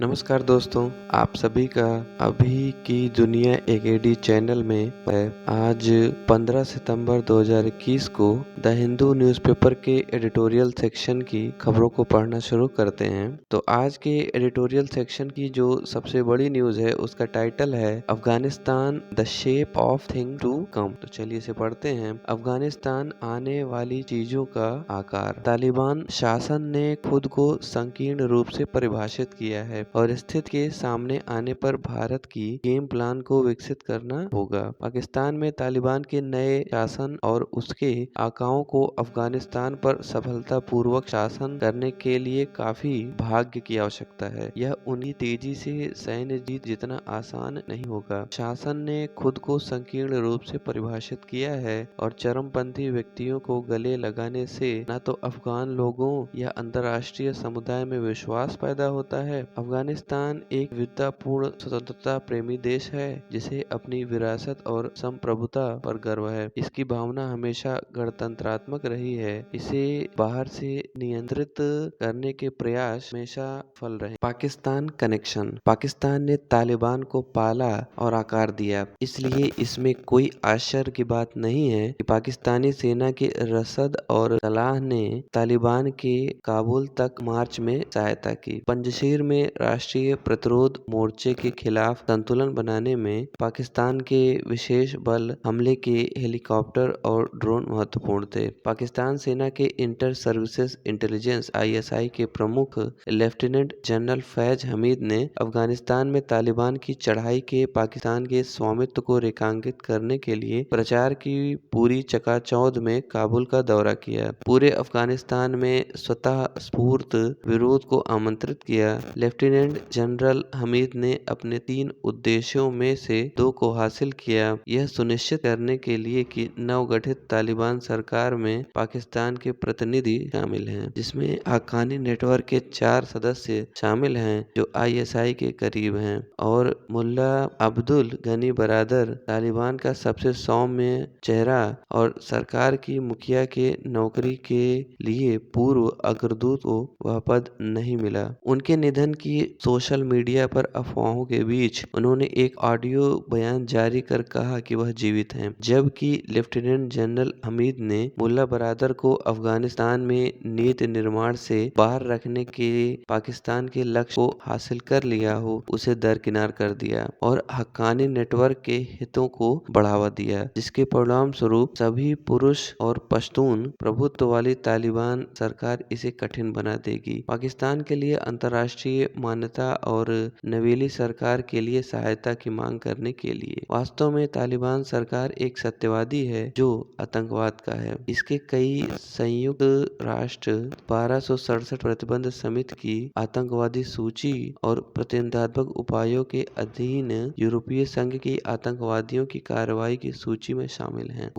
नमस्कार दोस्तों, आप सभी का अभी की दुनिया एकेडी चैनल में है। आज 15 सितंबर 2021 को द हिंदू न्यूज़पेपर के एडिटोरियल सेक्शन की खबरों को पढ़ना शुरू करते हैं। तो आज के एडिटोरियल सेक्शन की जो सबसे बड़ी न्यूज़ है उसका टाइटल है Afghanistan the shape of thing to come. तो चलिए इसे पढ़ते हैं। अफगानिस्तान आने वाली चीजों का आकार। तालिबान शासन ने खुद को संकीर्ण रूप से परिभाषित किया है और स्थिति के सामने आने पर भारत की गेम प्लान को विकसित करना होगा। पाकिस्तान में तालिबान के नए शासन और उसके आकाओं को अफगानिस्तान पर सफलतापूर्वक शासन करने के लिए काफी भाग्य की आवश्यकता है। यह उन्हीं तेजी से सैन्य जीत जितना आसान नहीं होगा। शासन ने खुद को संकीर्ण रूप से परिभाषित किया है और चरमपंथी व्यक्तियों को गले लगाने से न तो अफगान लोगों या अंतर्राष्ट्रीय समुदाय में विश्वास पैदा होता है। अफगानिस्तान एक विविधतापूर्ण स्वतंत्रता प्रेमी देश है जिसे अपनी विरासत और संप्रभुता पर गर्व है। इसकी भावना हमेशा गणतंत्रात्मक रही है। इसे बाहर से नियंत्रित करने के प्रयास हमेशा सफल रहे। पाकिस्तान कनेक्शन। पाकिस्तान ने तालिबान को पाला और आकार दिया, इसलिए इसमें कोई आश्चर्य की बात नहीं है कि पाकिस्तानी सेना के रसद और सलाह ने तालिबान के काबुल तक मार्च में सहायता की। पंजशीर में राष्ट्रीय प्रतिरोध मोर्चे के खिलाफ संतुलन बनाने में पाकिस्तान के विशेष बल हमले के हेलीकॉप्टर और ड्रोन महत्वपूर्ण थे। पाकिस्तान सेना के इंटर सर्विसेज इंटेलिजेंस (ISI) के प्रमुख लेफ्टिनेंट जनरल फैज हमीद ने अफगानिस्तान में तालिबान की चढ़ाई के पाकिस्तान के स्वामित्व को रेखांकित करने के लिए प्रचार की पूरी चकाचौंध में काबुल का दौरा किया। पूरे अफगानिस्तान में स्वतः स्फूर्त विरोध को आमंत्रित किया। लेफ्टिनेंट जनरल हमीद ने अपने 3 उद्देश्यों में से 2 को हासिल किया, यह सुनिश्चित करने के लिए कि नवगठित तालिबान सरकार में पाकिस्तान के प्रतिनिधि शामिल हैं, जिसमें हक्कानी नेटवर्क के 4 सदस्य शामिल हैं जो ISI के करीब हैं, और मुल्ला अब्दुल गनी बरादर, तालिबान का सबसे सौम्य चेहरा और सरकार की मुखिया के नौकरी के लिए पूर्व अग्रदूत को वह पद नहीं मिला। उनके निधन की सोशल मीडिया पर अफवाहों के बीच उन्होंने एक ऑडियो बयान जारी कर कहा कि वह जीवित हैं, जबकि लेफ्टिनेंट जनरल हमीद ने मुल्ला बरादर को अफगानिस्तान में नीति निर्माण से बाहर रखने के पाकिस्तान के लक्ष्य को हासिल कर लिया हो, उसे दरकिनार कर दिया और हक्कानी नेटवर्क के हितों को बढ़ावा दिया, जिसके परिणाम स्वरूप सभी पुरुष और पश्तून प्रभुत्व वाली तालिबान सरकार इसे कठिन बना देगी। पाकिस्तान के लिए अंतर्राष्ट्रीय मान्यता और नवेली सरकार के लिए सहायता की मांग करने के लिए। वास्तव में तालिबान सरकार एक सत्यवादी है जो आतंकवाद का है। इसके कई संयुक्त राष्ट्र 1267 प्रतिबंध समिति की आतंकवादी सूची और प्रतिबंधात्मक उपायों के अधीन यूरोपीय संघ की आतंकवादियों की कार्रवाई की सूची में शामिल है।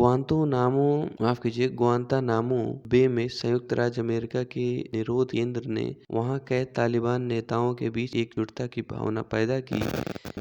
ग्वांतानामो बे में संयुक्त राज्य अमेरिका के निरोध केंद्र ने वहां कैद तालिबान नेताओं के बीच एकजुटता की भावना पैदा की,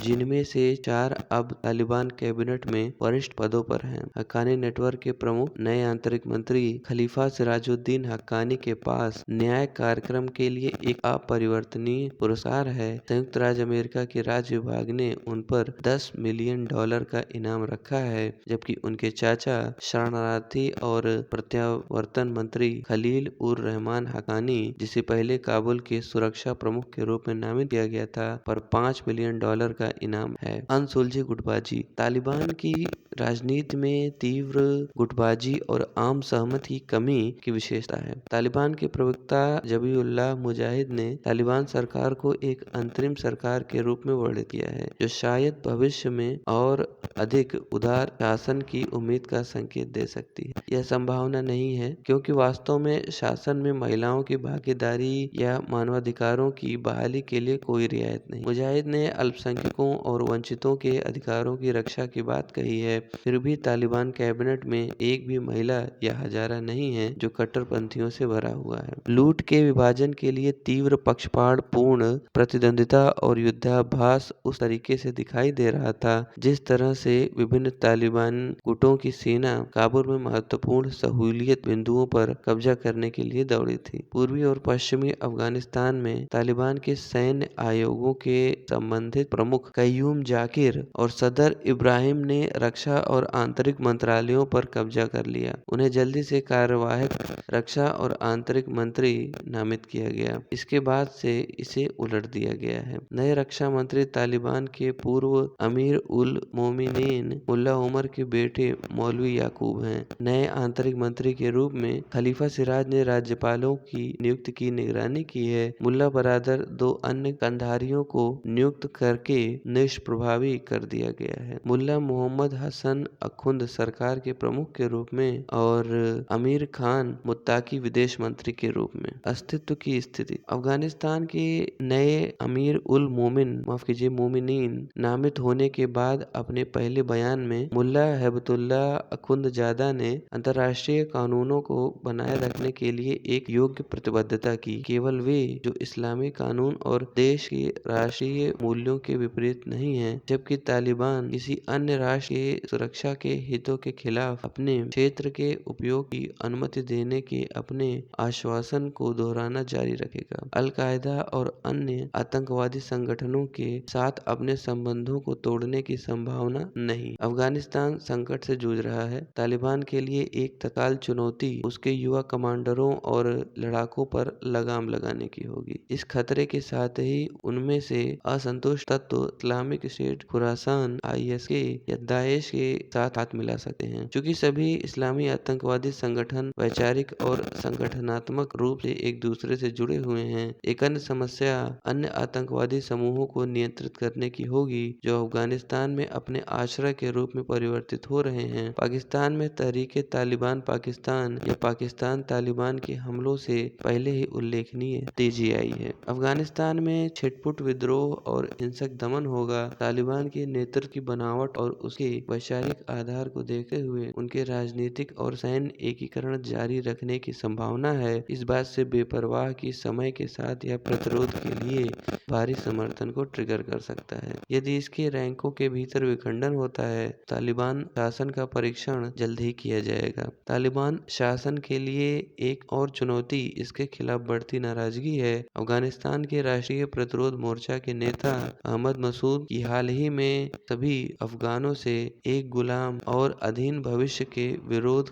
जिनमें से 4 अब तालिबान कैबिनेट में वरिष्ठ पदों पर हैं। हक्कानी नेटवर्क के प्रमुख नए आंतरिक मंत्री खलीफा सिराजुद्दीन हक्कानी के पास न्याय कार्यक्रम के लिए एक अपरिवर्तनीय पुरस्कार है। संयुक्त राज्य अमेरिका के राज्य विभाग ने उन पर $10 मिलियन का इनाम रखा है, जबकि उनके चाचा शरणार्थी और प्रत्यावर्तन मंत्री खलील उर रहमान हक्कानी, जिसे पहले काबुल के सुरक्षा प्रमुख के रूप में नामित किया गया था, पर $5 मिलियन का इनाम है। अनसुलझी गुटबाजी। तालिबान की राजनीति में तीव्र गुटबाजी और आम सहमति की कमी की विशेषता है। तालिबान के प्रवक्ता जबीउल्लाह मुजाहिद ने तालिबान सरकार को एक अंतरिम सरकार के रूप में वर्णित किया है, जो शायद भविष्य में और अधिक उदार शासन की उम्मीद का संकेत दे सकती है। यह संभावना नहीं है क्योंकि वास्तव में शासन में महिलाओं की भागीदारी या मानवाधिकारों की बहाली के लिए कोई रियायत नहीं। मुजाहिद ने अल्पसंख्यकों और वंचितों के अधिकारों की रक्षा की बात कही है, फिर भी तालिबान कैबिनेट में एक भी महिला या हजारा नहीं है जो कट्टरपंथियों से भरा हुआ है। लूट के विभाजन के लिए तीव्र पक्षपातपूर्ण प्रतिद्वंदिता और युद्धाभास उस तरीके से दिखाई दे रहा था जिस तरह से विभिन्न तालिबान गुटों की सेना काबुल में महत्वपूर्ण सहूलियत बिंदुओं पर कब्जा करने के लिए दौड़ी थी। पूर्वी और पश्चिमी अफगानिस्तान में तालिबान के सैन्य आयोगों के संबंधित प्रमुख कय्यूम जाकिर और सदर इब्राहिम ने रक्षा और आंतरिक मंत्रालयों पर कब्जा कर लिया। उन्हें जल्दी से कार्यवाहक रक्षा और आंतरिक मंत्री नामित किया गया। इसके बाद से इसे उलट दिया गया है। नए रक्षा मंत्री तालिबान के पूर्व अमीर उल मोमिनीन मुल्ला उमर के बेटे मौलवी याकूब हैं। नए आंतरिक मंत्री के रूप में खलीफा सिराज ने राज्यपालों की नियुक्ति की निगरानी की है। मुल्ला बरादर दो अन्य कंधारियों को नियुक्त करके निष्प्रभावी कर दिया गया है। मुल्ला मोहम्मद हसन अखुंद सरकार के प्रमुख के रूप में और अमीर खान मुत्ताकी विदेश मंत्री के रूप में। अस्तित्व की स्थिति। अफगानिस्तान के नए अमीर उल मोमिनीन नामित होने के बाद अपने पहले बयान में मुल्ला हैबतुल्ला अखुंदजादा ने अंतर्राष्ट्रीय कानूनों को बनाए रखने के लिए एक योग्य प्रतिबद्धता की। केवल वे जो इस्लामी कानून और देश के राष्ट्रीय मूल्यों के विपरीत नहीं है, जबकि तालिबान किसी अन्य राष्ट्र के सुरक्षा के हितों के खिलाफ अपने क्षेत्र के उपयोग की अनुमति देने के अपने आश्वासन को दोहराना जारी रखेगा। अल-कायदा और अन्य आतंकवादी संगठनों के साथ अपने संबंधों को तोड़ने की संभावना नहीं। अफगानिस्तान संकट से जूझ रहा है। तालिबान के लिए एक तत्काल चुनौती उसके युवा कमांडरों और लड़ाकों पर लगाम लगाने की होगी। इस खतरे के साथ ही उनमें से असंतुष्ट तत्व इस्लामिक स्टेट, खुरासान, ISK या दाएश के साथ हाथ मिला सकते हैं। चूंकि सभी इस्लामी आतंकवादी संगठन वैचारिक और संगठनात्मक रूप से एक दूसरे से जुड़े हुए हैं, एक अन्य समस्या अन्य आतंकवादी समूहों को नियंत्रित करने की होगी जो अफगानिस्तान में अपने आश्रय के रूप में परिवर्तित हो रहे हैं। पाकिस्तान में तहरीके तालिबान पाकिस्तान या पाकिस्तान तालिबान के हमलों से पहले ही उल्लेखनीय तेजी आई है। अफगानिस्तान में छिटपुट विद्रोह और हिंसक दमन होगा। तालिबान के नेतृत्व की बनावट और उसके वैचारिक आधार को देखते हुए उनके राजनीतिक और सैन्य एकीकरण जारी रखने की संभावना है। इस बात से बेपरवाह की समय के साथ यह प्रतिरोध के लिए भारी समर्थन को ट्रिगर कर सकता है। यदि इसके रैंकों के भीतर विखंडन होता है, तालिबान शासन का परीक्षण जल्द ही किया जाएगा। तालिबान शासन के लिए एक और चुनौती इसके खिलाफ बढ़ती नाराजगी है। अफगानिस्तान के राष्ट्रीय प्रतिरोध मोर्चा के नेता अहमद मसूद की हाल ही में सभी अफगानों से एक गुलाम और अधीन भविष्य के विरोध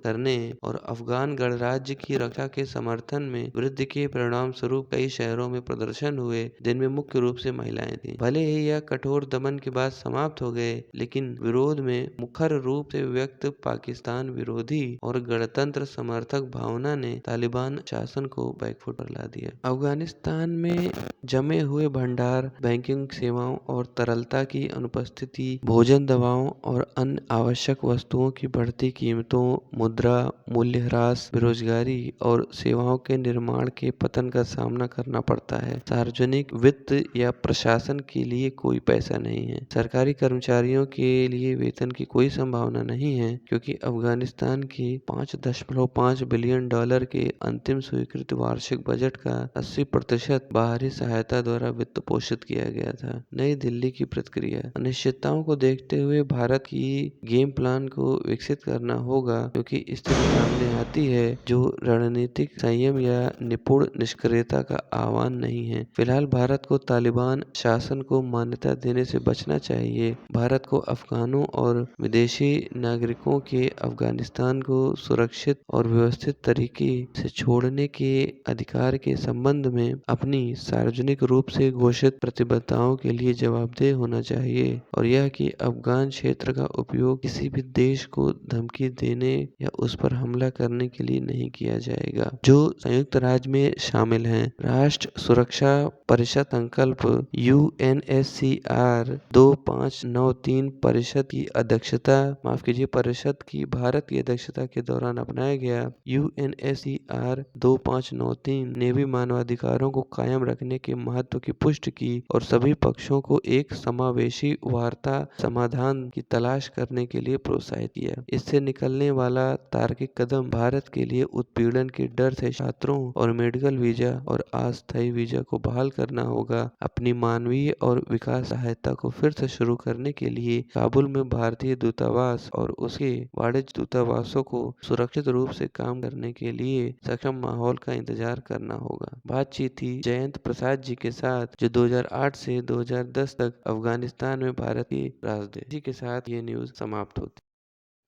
करने और अफगान गणराज्य की रक्षा के समर्थन में वृद्धि के परिणाम स्वरूप कई शहरों में प्रदर्शन हुए, जिनमें मुख्य रूप से महिलाएं थीं। भले ही यह कठोर दमन के बाद समाप्त हो गए, लेकिन विरोध में मुखर रूप से व्यक्त पाकिस्तान विरोधी और गणतंत्र समर्थक भावना ने तालिबान शासन को बैकफुट पर ला दिया। अफगानिस्तान में जमे हुए भंडार, बैंकिंग सेवाओं और तरलता की अनुपस्थिति, भोजन, दवाओं और अन्य आवश्यक वस्तुओं की बढ़ती कीमतों, मुद्रा मूल्यह्रास, बेरोजगारी और सेवाओं के निर्माण के पतन का सामना करना पड़ता है। सार्वजनिक वित्त या प्रशासन के लिए कोई पैसा नहीं है। सरकारी कर्मचारियों के लिए वेतन की कोई संभावना नहीं है, क्योंकि अफगानिस्तान के $5.5 बिलियन के अंतिम स्वीकृत वार्षिक बजट का 80% बाहरी सहायता द्वारा वित्त पोषित किया गया था। नई दिल्ली की प्रतिक्रिया। अनिश्चितताओं को देखते हुए भारत की गेम प्लान को विकसित करना होगा, क्योंकि स्थिति सामने आती है जो रणनीतिक संयम या निपुण निष्क्रियता का आह्वान नहीं है। फिलहाल भारत को तालिबान शासन को मान्यता देने से बचना चाहिए। भारत को अफगानों और विदेशी नागरिकों के अफगानिस्तान को सुरक्षित और व्यवस्थित तरीके से छोड़ने के अधिकार के संबंध में अपनी सार्वजनिक रूप से घोषित प्रतिबद्धताओं के लिए जवाबदेह होना चाहिए, और यह कि अफगान क्षेत्र का उपयोग किसी भी देश को धमकी देने या उस पर हमला करने के लिए नहीं किया जाएगा जो संयुक्त राज्य में शामिल हैं। राष्ट्र सुरक्षा परिषद संकल्प UNSCR 2593 परिषद की भारत की अध्यक्षता के दौरान अपनाया गया। UNSCR 2593 ने भी मानवाधिकारों को कायम रखने के महत्व की पुष्टि की और सभी पक्षों को एक समावेशी वार्ता समाधान समाधान की तलाश करने के लिए प्रोत्साहित किया। इससे निकलने वाला तार्किक कदम भारत के लिए उत्पीड़न के डर से छात्रों और मेडिकल वीजा और अस्थायी वीजा को बहाल करना होगा। अपनी मानवीय और विकास सहायता को फिर से शुरू करने के लिए काबुल में भारतीय दूतावास और उसके वाणिज्य दूतावासों को सुरक्षित रूप से काम करने के लिए सक्षम माहौल का इंतजार करना होगा। बातचीत थी जयंत प्रसाद जी के साथ, जो 2008 से 2010 तक अफगानिस्तान में भारत के राजदूत। इसी के साथ ये न्यूज समाप्त होती।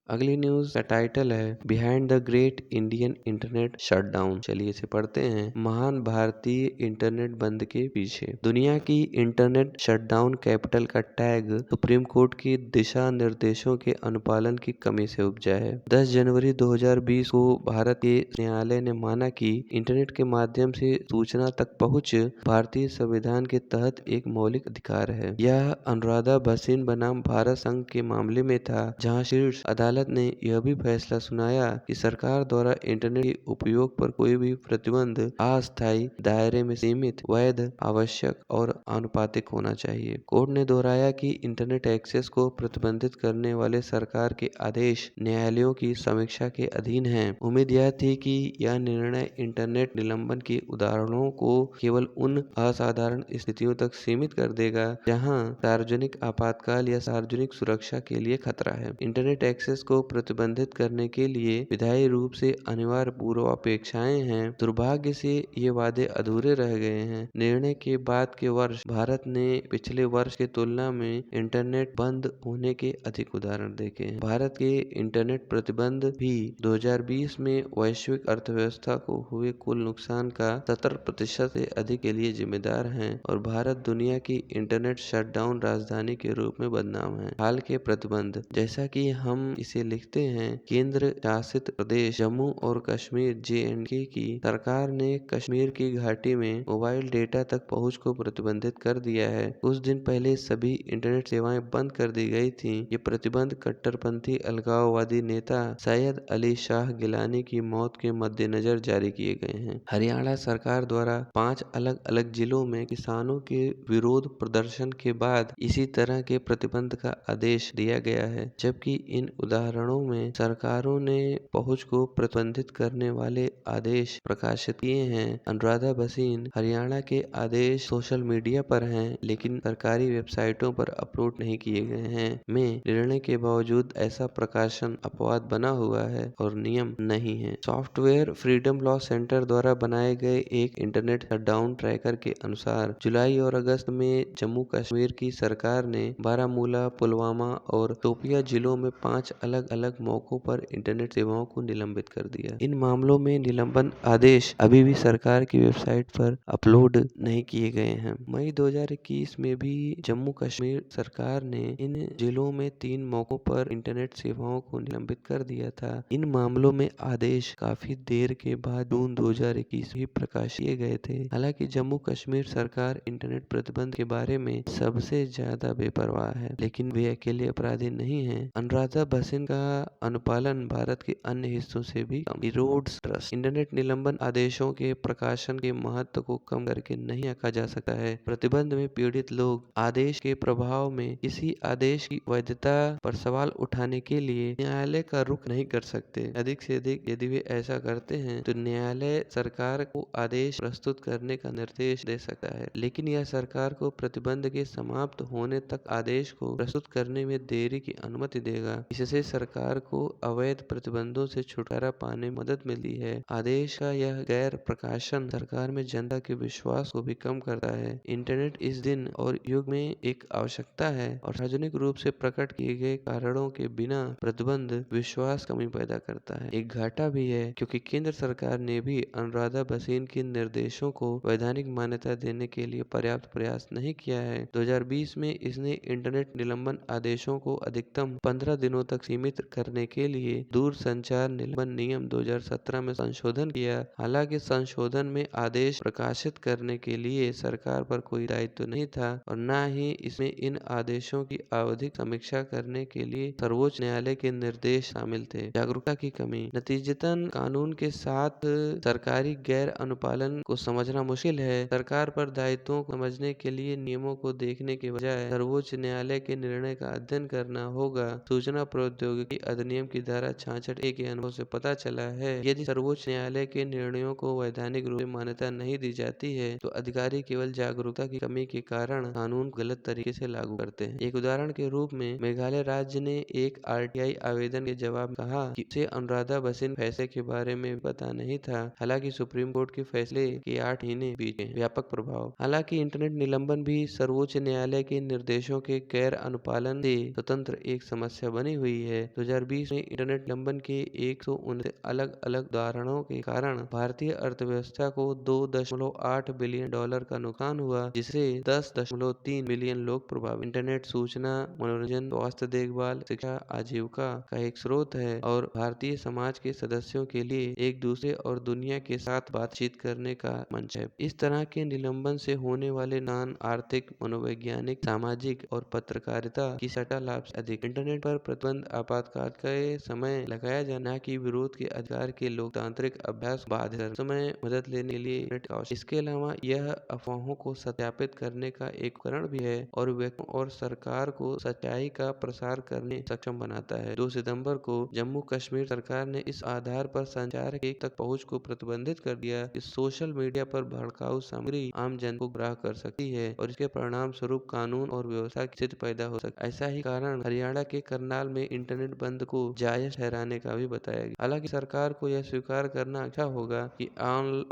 अगली न्यूज का टाइटल है behind the great Indian internet shutdown. चलिए इसे पढ़ते हैं। महान भारतीय इंटरनेट बंद के पीछे। दुनिया की इंटरनेट शटडाउन कैपिटल का टैग सुप्रीम कोर्ट की दिशा निर्देशों के अनुपालन की कमी से उपजा है। 10 जनवरी 2020 को भारत के न्यायालय ने माना कि इंटरनेट के माध्यम से सूचना तक पहुँच भारतीय संविधान के तहत एक मौलिक अधिकार है। यह अनुराधा भसीन बनाम भारत संघ के मामले में था, जहाँ शीर्ष अदालत ने यह भी फैसला सुनाया कि सरकार द्वारा इंटरनेट के उपयोग पर कोई भी प्रतिबंध अस्थायी, दायरे में सीमित, वैध, आवश्यक और आनुपातिक होना चाहिए। कोर्ट ने दोहराया कि इंटरनेट एक्सेस को प्रतिबंधित करने वाले सरकार के आदेश न्यायालयों की समीक्षा के अधीन हैं। उम्मीद यह थी कि यह निर्णय इंटरनेट निलंबन के उदाहरणों को केवल उन असाधारण स्थितियों तक सीमित कर देगा जहां सार्वजनिक आपातकाल या सार्वजनिक सुरक्षा के लिए खतरा है। इंटरनेट एक्सेस को प्रतिबंधित करने के लिए विधायी रूप से अनिवार्य पूर्वापेक्षाएं हैं। दुर्भाग्य से ये वादे अधूरे रह गए हैं। निर्णय के बाद के वर्ष भारत ने पिछले वर्ष की तुलना में इंटरनेट बंद होने के अधिक उदाहरण देखे हैं। भारत के इंटरनेट प्रतिबंध भी 2020 में वैश्विक अर्थव्यवस्था को हुए कुल नुकसान का 70% से अधिक के लिए जिम्मेदार हैं और भारत दुनिया की इंटरनेट शटडाउन राजधानी के रूप में बदनाम है। हाल के प्रतिबंध, जैसा कि हम इसे लिखते हैं, केंद्र शासित प्रदेश जम्मू और कश्मीर (JNK) की सरकार ने कश्मीर की घाटी में मोबाइल डेटा तक पहुंच को प्रतिबंधित कर दिया है। कुछ दिन पहले सभी इंटरनेट सेवाएं बंद कर दी गई थीं। ये प्रतिबंध कट्टरपंथी अलगाववादी नेता सैयद अली शाह गिलानी की मौत के मद्देनजर जारी किए गए हैं। हरियाणा सरकार द्वारा 5 अलग-अलग जिलों में किसानों के विरोध प्रदर्शन के बाद इसी तरह के प्रतिबंध का आदेश दिया गया है, जबकि इन उदाहरणों में सरकारों ने पहुंच को प्रतिबंधित करने वाले आदेश प्रकाशित किए हैं। अनुराधा भसीन, हरियाणा के आदेश सोशल मीडिया पर हैं, लेकिन सरकारी वेबसाइटों पर अपलोड नहीं किए गए हैं। में निर्णय के बावजूद ऐसा प्रकाशन अपवाद बना हुआ है और नियम नहीं है। सॉफ्टवेयर फ्रीडम लॉ सेंटर द्वारा बनाए गए एक इंटरनेट शटडाउन ट्रैकर के अनुसार जुलाई और अगस्त में जम्मू कश्मीर की सरकार ने बारामूला, पुलवामा और शोपियां जिलों में 5 अलग-अलग मौकों पर इंटरनेट सेवाओं को निलंबित कर दिया। इन मामलों में निलंबन आदेश अभी भी सरकार की वेबसाइट पर अपलोड नहीं किए गए हैं। मई 2021 में भी जम्मू कश्मीर सरकार ने इन जिलों में 3 मौकों पर इंटरनेट सेवाओं को निलंबित कर दिया था। इन मामलों में आदेश काफी देर के बाद जून 2021 में प्रकाशित किए गए थे। हालांकि जम्मू कश्मीर सरकार इंटरनेट प्रतिबंध के बारे में सबसे ज्यादा बेपरवाह है, लेकिन वे अकेले अपराधी नहीं हैं। अनुराधा भसीन का अनुपालन भारत के अन्य हिस्सों से भी कम। रोड्स ट्रस्ट इंटरनेट निलंबन आदेशों के प्रकाशन के महत्व को कम करके नहीं आंका जा सकता है। प्रतिबंध में पीड़ित लोग आदेश के प्रभाव में किसी आदेश की वैधता पर सवाल उठाने के लिए न्यायालय का रुख नहीं कर सकते। अधिक से अधिक यदि वे ऐसा करते हैं तो न्यायालय सरकार को आदेश प्रस्तुत करने का निर्देश दे सकता है, लेकिन यह सरकार को प्रतिबंध के समाप्त होने तक आदेश को प्रस्तुत करने में देरी की अनुमति देगा। इससे सरकार को अवैध प्रतिबंधों से छुटकारा पाने में मदद मिलती है। आदेश का यह गैर प्रकाशन सरकार में जनता के विश्वास को भी कम करता है। इंटरनेट इस दिन और युग में एक आवश्यकता है और सार्वजनिक रूप से प्रकट किए गए कारणों के बिना प्रतिबंध विश्वास कमी पैदा करता है। एक घाटा भी है क्योंकि केंद्र सरकार ने भी अनुराधा भसीन के निर्देशों को वैधानिक मान्यता देने के लिए पर्याप्त प्रयास नहीं किया है। 2020 में इसने इंटरनेट निलंबन आदेशों को अधिकतम 15 दिनों तक सीमित सीमित करने के लिए दूरसंचार निलंबन नियम 2017 में संशोधन किया। हालांकि संशोधन में आदेश प्रकाशित करने के लिए सरकार पर कोई दायित्व नहीं था और न ही इसमें इन आदेशों की आवधिक समीक्षा करने के लिए सर्वोच्च न्यायालय के निर्देश शामिल थे। जागरूकता की कमी। नतीजतन कानून के साथ सरकारी गैर अनुपालन को समझना मुश्किल है। सरकार पर दायित्वों को समझने के लिए नियमों को देखने के बजाय सर्वोच्च न्यायालय के निर्णय का अध्ययन करना होगा। सूचना प्रौद्योगिकी अधिनियम की धारा 66A के अनुभव से पता चला है, यदि सर्वोच्च न्यायालय के निर्णयों को वैधानिक रूप से मान्यता नहीं दी जाती है तो अधिकारी केवल जागरूकता की कमी के कारण कानून को गलत तरीके से लागू करते हैं। एक उदाहरण के रूप में मेघालय राज्य ने एक RTI आवेदन के जवाब में कहा कि उसे अनुराधा भसीन फैसले के बारे में पता नहीं था। हालांकि सुप्रीम कोर्ट के फैसले के 8 महीने बीते। व्यापक प्रभाव। हालांकि इंटरनेट निलंबन भी सर्वोच्च न्यायालय के निर्देशों के गैर अनुपालन से स्वतंत्र एक समस्या बनी हुई है। 2020 में इंटरनेट निलंबन के 119 अलग अलग उदाहरणों के कारण भारतीय अर्थव्यवस्था को $2.8 बिलियन का नुकसान हुआ, जिससे 10.3 मिलियन लोग प्रभावित। इंटरनेट सूचना, मनोरंजन, स्वास्थ्य देखभाल, शिक्षा, आजीविका का एक स्रोत है और भारतीय समाज के सदस्यों के लिए एक दूसरे और दुनिया के साथ बातचीत करने का मंच है। इस तरह के निलंबन से होने वाले नुकसान आर्थिक, मनोवैज्ञानिक, सामाजिक और पत्रकारिता की सट्टा लाभ से अधिक। इंटरनेट पर प्रतिबंध आपातकाल के समय लगाया जाना कि विरोध के अधिकार के लोकतांत्रिक अभ्यास बाधित कर समय मदद लेने के लिए इंटरनेट आवश्यक। इसके अलावा यह अफवाहों को सत्यापित करने का एक उपकरण भी है और व्यक्तियों और सरकार को सच्चाई का प्रसार करने में सक्षम बनाता है। 2 सितंबर को जम्मू कश्मीर सरकार ने इस आधार पर संचार के तक पहुंच को प्रतिबंधित कर दिया कि सोशल मीडिया पर भड़काऊ सामग्री आम जन को गुमराह कर सकती है और इसके परिणाम स्वरूप कानून और व्यवस्था की स्थिति पैदा हो सकती है। ऐसा ही कारण हरियाणा के करनाल में इंटरनेट बंद को जायज ठहराने का भी बताया गया। हालांकि सरकार को यह स्वीकार करना अच्छा होगा कि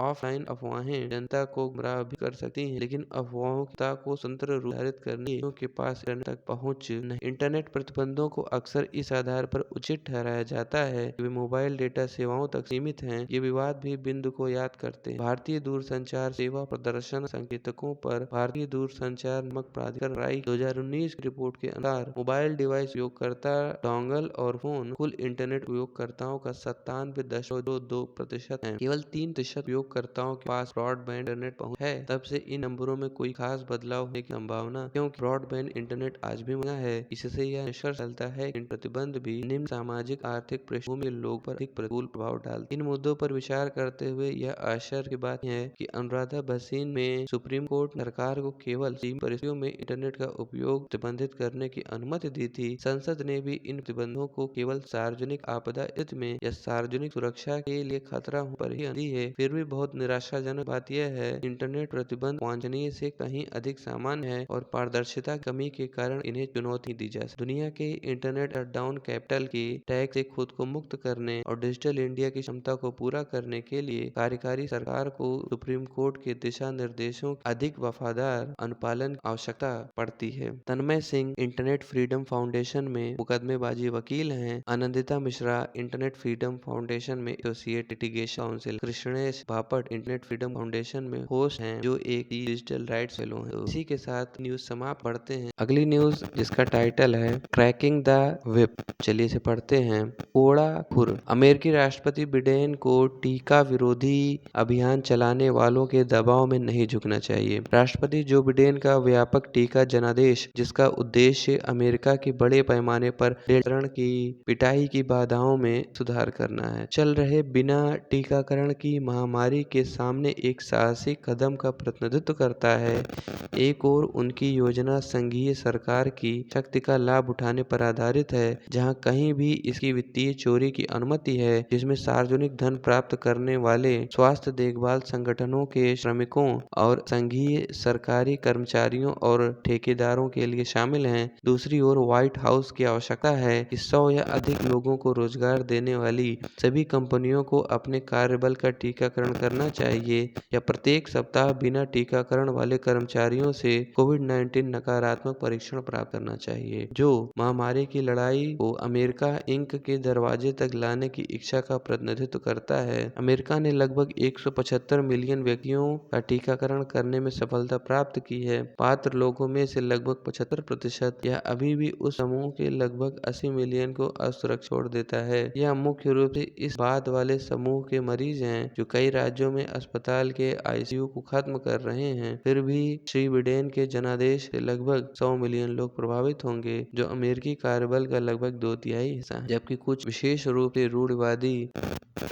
ऑफलाइन अफवाहें जनता को गुमराह भी कर सकती हैं, लेकिन अफवाहों को स्वतंत्र रूप से निर्धारित करने के पास इंटरनेट तक पहुंच नहीं। इंटरनेट प्रतिबंधों को अक्सर इस आधार पर उचित ठहराया जाता है कि वे मोबाइल डेटा सेवाओं तक सीमित हैं। ये विवाद भी बिंदु को याद करते हैं। भारतीय दूरसंचार सेवा प्रदर्शन संकेतकों पर भारतीय दूरसंचार नियामक प्राधिकरण राई 2019 की रिपोर्ट के अनुसार मोबाइल डिवाइस उपयोगकर्ता, डोंगल और फोन कुल इंटरनेट उपयोगकर्ताओं का 97.22% है। केवल 3% उपयोगकर्ताओं के पास ब्रॉडबैंड इंटरनेट पहुंच है। तब से इन नंबरों में कोई खास बदलाव होने की संभावना, क्योंकि ब्रॉडबैंड इंटरनेट आज भी महंगा है। इससे यह निष्कर्ष चलता है कि इन प्रतिबंध भी निम्न सामाजिक आर्थिक पृष्ठभूमि के लोगों पर अधिक प्रतिकूल प्रभाव डालते। इन मुद्दों पर विचार करते हुए यह आश्चर्य की बात है कि अनुराधा भसीन में सुप्रीम कोर्ट सरकार को केवल सीमित परिस्थितियों में इंटरनेट का उपयोग प्रतिबंधित करने की अनुमति दी थी। संसद ने भी इन प्रतिबंधों को केवल सार्वजनिक आपदा स्थिति में या सार्वजनिक सुरक्षा के लिए खतरा पर ही दी है। फिर भी बहुत निराशाजनक बात यह है, इंटरनेट प्रतिबंध वांछनीय से कहीं अधिक सामान्य है और पारदर्शिता की कमी के कारण इन्हें चुनौती दी जा सकती। दुनिया के इंटरनेट शटडाउन कैपिटल के टैक्स से खुद को मुक्त करने और डिजिटल इंडिया की क्षमता को पूरा करने के लिए कार्यकारी सरकार को सुप्रीम कोर्ट के दिशा निर्देशों अधिक वफादार अनुपालन की आवश्यकता पड़ती है। Tanmay Singh Internet Freedom Foundation में मुकदमेबाजी वकील हैं। Anandita Mishra Internet Freedom Foundation में associate litigation counsel. Krishnesh Bapat Internet Freedom Foundation में होस्ट हैं, जो एक डिजिटल राइट्स फेलो हैं। इसी के साथ न्यूज समाप्त पढ़ते हैं। अगली न्यूज जिसका टाइटल है क्रैकिंग द व्हिप। चलिए इसे पढ़ते हैं। कोड़ा खुर। अमेरिकी राष्ट्रपति बिडेन को टीका विरोधी अभियान चलाने वालों के दबाव में नहीं झुकना चाहिए। राष्ट्रपति जो बिडेन का व्यापक टीका जनादेश, जिसका उद्देश्य अमेरिका के बड़े पैमाने पर टीकाकरण की पिटाई की बाधाओं में सुधार करना है, चल रहे बिना टीकाकरण की महामारी के सामने एक साहसिक कदम का प्रतिनिधित्व करता है। एक और उनकी योजना संघीय सरकार की शक्ति का लाभ उठाने पर आधारित है, जहां कहीं भी इसकी वित्तीय चोरी की अनुमति है, जिसमें सार्वजनिक धन प्राप्त करने वाले स्वास्थ्य देखभाल संगठनों के श्रमिकों और संघीय सरकारी कर्मचारियों और ठेकेदारों के लिए शामिल हैं। दूसरी ओर व्हाइट हाउस की आवश्यकता है कि 100 या अधिक लोगों को रोजगार देने वाली सभी कंपनियों को अपने कार्यबल का टीकाकरण करना चाहिए या प्रत्येक सप्ताह बिना टीकाकरण वाले कर्मचारियों से कोविड-19 नकारात्मक परीक्षण प्राप्त करना चाहिए, जो महामारी की लड़ाई को अमेरिका इंक के दरवाजे तक लाने की इच्छा का प्रतिनिधित्व करता है। अमेरिका ने लगभग 175 मिलियन व्यक्तियों का टीकाकरण करने में सफलता प्राप्त की है। पात्र लोगों में से लगभग 75% या अभी भी उस समूह के लगभग 80 मिलियन को असुरक्षित छोड़ देता है। यह मुख्य रूप से इस बात वाले समूह के मरीज हैं जो कई राज्यों में अस्पताल के आईसीयू को खत्म कर रहे हैं। फिर भी श्री बिडेन के जनादेश से लगभग 100 मिलियन लोग प्रभावित होंगे, जो अमेरिकी कार्यबल का लगभग 2/3 हिस्सा है। जबकि कुछ विशेष रूप से रूढ़िवादी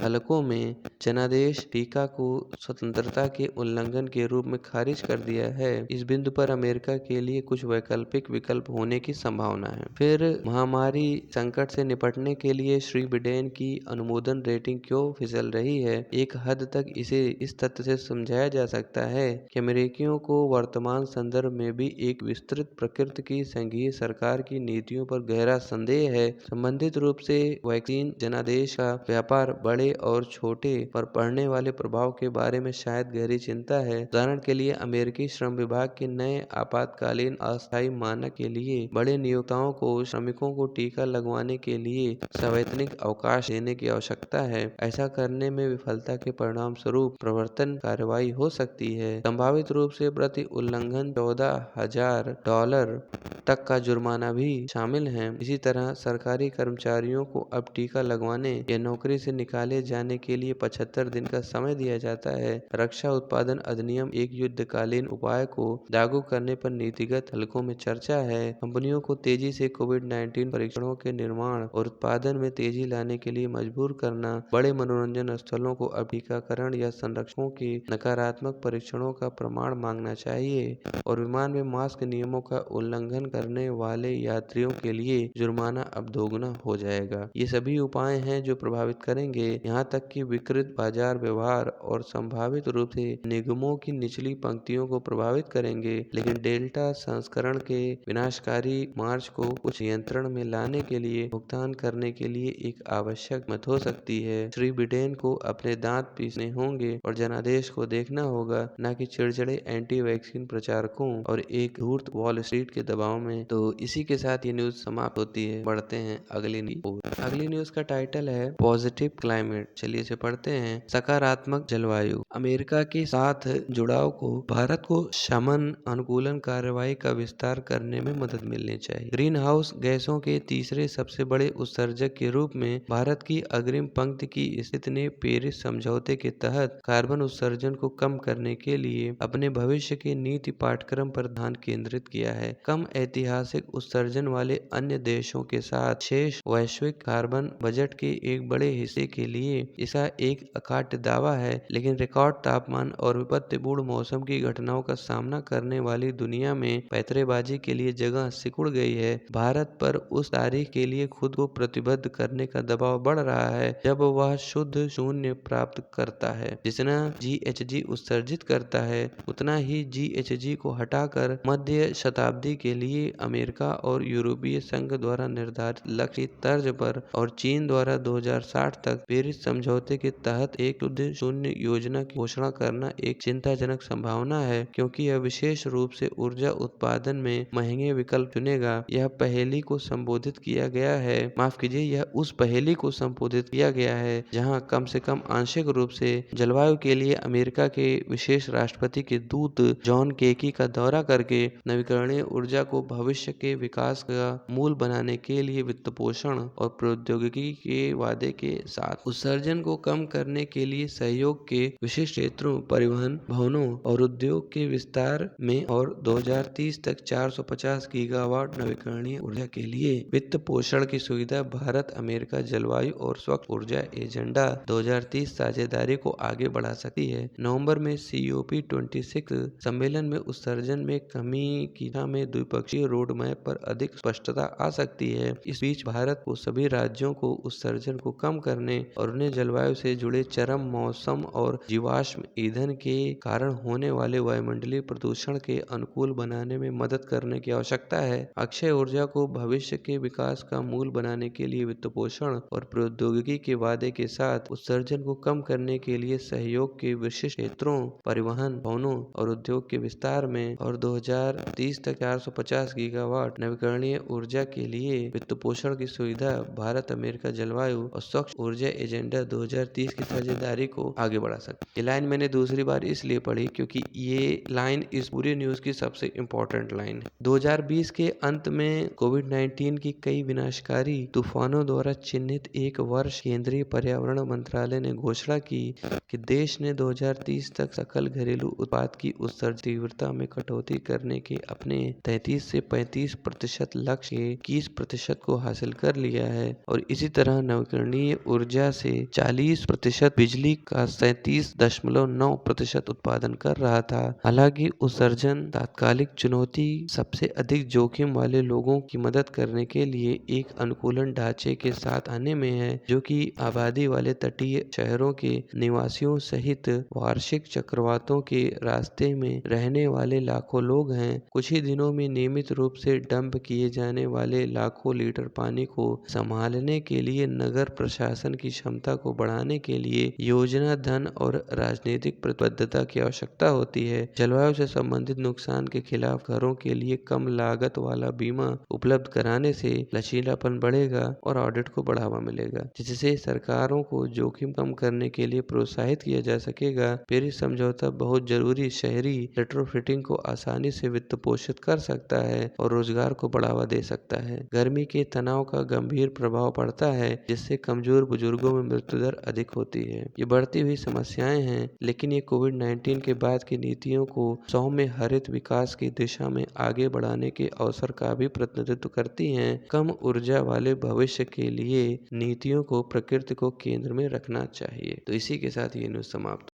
हलकों में जनादेश टीका को स्वतंत्रता के उल्लंघन के रूप में खारिज कर दिया है। इस बिंदु पर अमेरिका के लिए कुछ वैकल्पिक विकल्प होने की संभावना है। फिर महामारी संकट से निपटने के लिए श्री बिडेन की अनुमोदन रेटिंग क्यों फिसल रही है? एक हद तक इसे इस तथ्य से समझाया जा सकता है कि अमेरिकियों को वर्तमान संदर्भ में भी एक विस्तृत प्रकृति की संघीय सरकार की नीतियों पर गहरा संदेह है। संबंधित रूप से वैक्सीन जनादेश का व्यापार, बड़े और छोटे पर पड़ने वाले प्रभाव के बारे में शायद गहरी चिंता है। उदाहरण के लिए अमेरिकी श्रम विभाग के नए आपातकालीन अस्थायी मानक के लिए बड़े नियोक्ताओं को श्रमिकों को टीका लगवाने के लिए सवैतनिक अवकाश देने की आवश्यकता है। ऐसा करने में विफलता के परिणाम स्वरूप प्रवर्तन कार्रवाई हो सकती है। संभावित रूप से प्रति उल्लंघन $14,000 तक का जुर्माना भी शामिल है। इसी तरह सरकारी कर्मचारियों को अब टीका लगवाने या नौकरी से निकाले जाने के लिए 75 दिन का समय दिया जाता है। रक्षा उत्पादन अधिनियम एक युद्धकालीन उपाय को लागू करने पर नीतिगत हलकों में चर्चा है। कंपनियों को तेजी से कोविड-19 परीक्षणों के निर्माण और उत्पादन में तेजी लाने के लिए मजबूर करना, बड़े मनोरंजन स्थलों को अब टीकाकरण या संरक्षकों के नकारात्मक परीक्षणों का प्रमाण मांगना चाहिए और विमान में मास्क नियमों का उल्लंघन करने वाले यात्रियों के लिए जुर्माना अब दोगुना हो जाएगा। ये सभी उपाय हैं जो प्रभावित करेंगे, यहाँ तक कि विकृत बाजार व्यवहार और संभावित रूप से निगमों की निचली पंक्तियों को प्रभावित करेंगे। लेकिन डेल्टा संस्करण के विनाशकारी मार्च को कुछ नियंत्रण में लाने के लिए भुगतान करने के लिए एक आवश्यक मत हो सकती है। श्री बिडेन को अपने दांत पीसने होंगे और जनादेश को देखना होगा, न कि चिड़चिड़े एंटी वैक्सीन प्रचारकों और एक धूर्त वॉल स्ट्रीट के दबाव में। तो इसी के साथ ये न्यूज समाप्त होती है। बढ़ते हैं अगली न्यूज। अगली न्यूज का टाइटल है पॉजिटिव क्लाइमेट। चलिए इसे पढ़ते हैं। सकारात्मक जलवायु। अमेरिका के साथ जुड़ाव को भारत को शमन अनुकूलन कार्रवाई का विस्तार करने में मदद मिलनी चाहिए। ग्रीन हाउस गैसों के तीसरे सबसे बड़े उत्सर्जक के रूप में भारत की अग्रिम पंक्ति की स्थिति ने पेरिस समझौते के तहत कार्बन उत्सर्जन को कम करने के लिए अपने भविष्य के नीति पाठ्यक्रम पर ध्यान केंद्रित किया है। कम ऐतिहासिक उत्सर्जन वाले अन्य देशों के साथ शेष वैश्विक कार्बन बजट के एक बड़े हिस्से के लिए इसका एक अकाट्य दावा है। लेकिन रिकॉर्ड तापमान और विपत्तिपूर्ण मौसम की घटनाओं का सामना करने वाली दुनिया में पैतरेबाजी के लिए जगह सिकुड़ गई है। भारत पर उस तारीख के लिए खुद को प्रतिबद्ध करने का दबाव बढ़ रहा है जब वह शुद्ध शून्य प्राप्त करता है। जितना GHG उत्सर्जित करता है, उतना ही GHG को हटाकर मध्य शताब्दी के लिए अमेरिका और यूरोपीय संघ द्वारा निर्धारित लक्ष्य तर्ज पर और चीन द्वारा 2060 तक पेरिस समझौते के तहत एक शुद्ध शून्य योजना की घोषणा करना एक चिंताजनक संभावना है, क्योंकि यह विशेष रूप से ऊर्जा उत्पादन में महंगे विकल्प चुनेगा। यह पहेली को संबोधित किया गया है, माफ कीजिए, यह उस पहेली को संबोधित किया गया है जहां कम से कम आंशिक रूप से जलवायु के लिए अमेरिका के विशेष राष्ट्रपति के दूत जॉन केकी का दौरा करके नवीकरणीय ऊर्जा को भविष्य के विकास का मूल बनाने के लिए वित्त पोषण और प्रौद्योगिकी के वादे के साथ उत्सर्जन को कम करने के लिए सहयोग के विशिष्ट क्षेत्रों, परिवहन, भवनों और उद्योग के विस्तार में और 2030 तक 450 गीगावाट नवीकरणीय ऊर्जा के लिए वित्त पोषण की सुविधा भारत अमेरिका जलवायु और स्वच्छ ऊर्जा एजेंडा 2030 साझेदारी को आगे बढ़ा सकती है। नवंबर में COP26 सम्मेलन में उत्सर्जन में कमी की दिशा में द्विपक्षीय रोड मैप पर अधिक स्पष्टता आ सकती है। इस बीच भारत को सभी राज्यों को उत्सर्जन को कम करने और उन्हें जलवायु से जुड़े चरम मौसम और जीवाश्म ईंधन के कारण होने वाले वायुमंडलीय प्रदूषण के अनुकूल बनाने में मदद करने की आवश्यकता है। अक्षय ऊर्जा को भविष्य के विकास का मूल बनाने के लिए वित्त पोषण और प्रौद्योगिकी के वादे के साथ उत्सर्जन को कम करने के लिए सहयोग के विशिष्ट क्षेत्रों, परिवहन, भवनों और उद्योग के विस्तार में और 2030 तक 450 गीगावाट नवीकरणीय ऊर्जा के लिए वित्त पोषण की सुविधा भारत अमेरिका जलवायु और स्वच्छ ऊर्जा एजेंडा 2030 की साझेदारी को आगे बढ़ा सकती है। ये लाइन मैंने दूसरी बार इसलिए पढ़ी क्योंकि ये लाइन इस पूरी न्यूज की सबसे इम्पोर्टेंट लाइन है। 2020 के अंत में कोविड-19 की कई कई विनाशकारी तूफानों द्वारा चिन्हित एक वर्ष, केंद्रीय पर्यावरण मंत्रालय ने घोषणा की कि देश ने 2030 तक सकल घरेलू उत्पाद की उत्सर्जन तीव्रता में कटौती करने के अपने 33 से 35% लक्ष्य के 21% को हासिल कर लिया है और इसी तरह नवीकरणीय ऊर्जा से 40%, बिजली का 37.9% उत्पादन कर रहा था। हालांकि उत्सर्जन तात्कालिक चुनौती सबसे अधिक जोखिम वाले लोगों की मदद करने के लिए एक अनुकूलन ढांचे के साथ आने में है, जो कि आबादी वाले तटीय शहरों के निवासियों सहित वार्षिक चक्रवातों के रास्ते में रहने वाले लाखों लोग हैं। कुछ ही दिनों में नियमित रूप से डंप किए जाने वाले लाखों लीटर पानी को संभालने के लिए नगर प्रशासन की क्षमता को बढ़ाने के लिए योजना, धन और राजनीतिक प्रतिबद्धता की आवश्यकता होती है। जलवायु से संबंधित नुकसान के खिलाफ घरों के लिए कम लागत वाला बीमा उपलब्ध कराने से लचीलापन बढ़ेगा और ऑडिट को बढ़ावा मिलेगा, जिससे सरकारों को जोखिम कम करने के लिए प्रोत्साहित किया जा सकेगा। पेरिस समझौता बहुत जरूरी शहरी रेट्रोफिटिंग को आसानी से वित्त पोषित कर सकता है और रोजगार को बढ़ावा दे सकता है। गर्मी के तनाव का गंभीर प्रभाव पड़ता है, जिससे कमजोर बुजुर्गों में मृत्यु दर अधिक होती है। ये बढ़ती हुई समस्याएं हैं, लेकिन ये कोविड-19 के बाद की नीतियों को सौम्य हरित विकास की दिशा में आगे बढ़ाने के अवसर का भी प्रतिनिधित्व करती हैं। कम ऊर्जा वाले भविष्य के लिए नीतियों को प्रकृति को केंद्र में रखना चाहिए। तो इसी के साथ ये न्यूज समाप्त।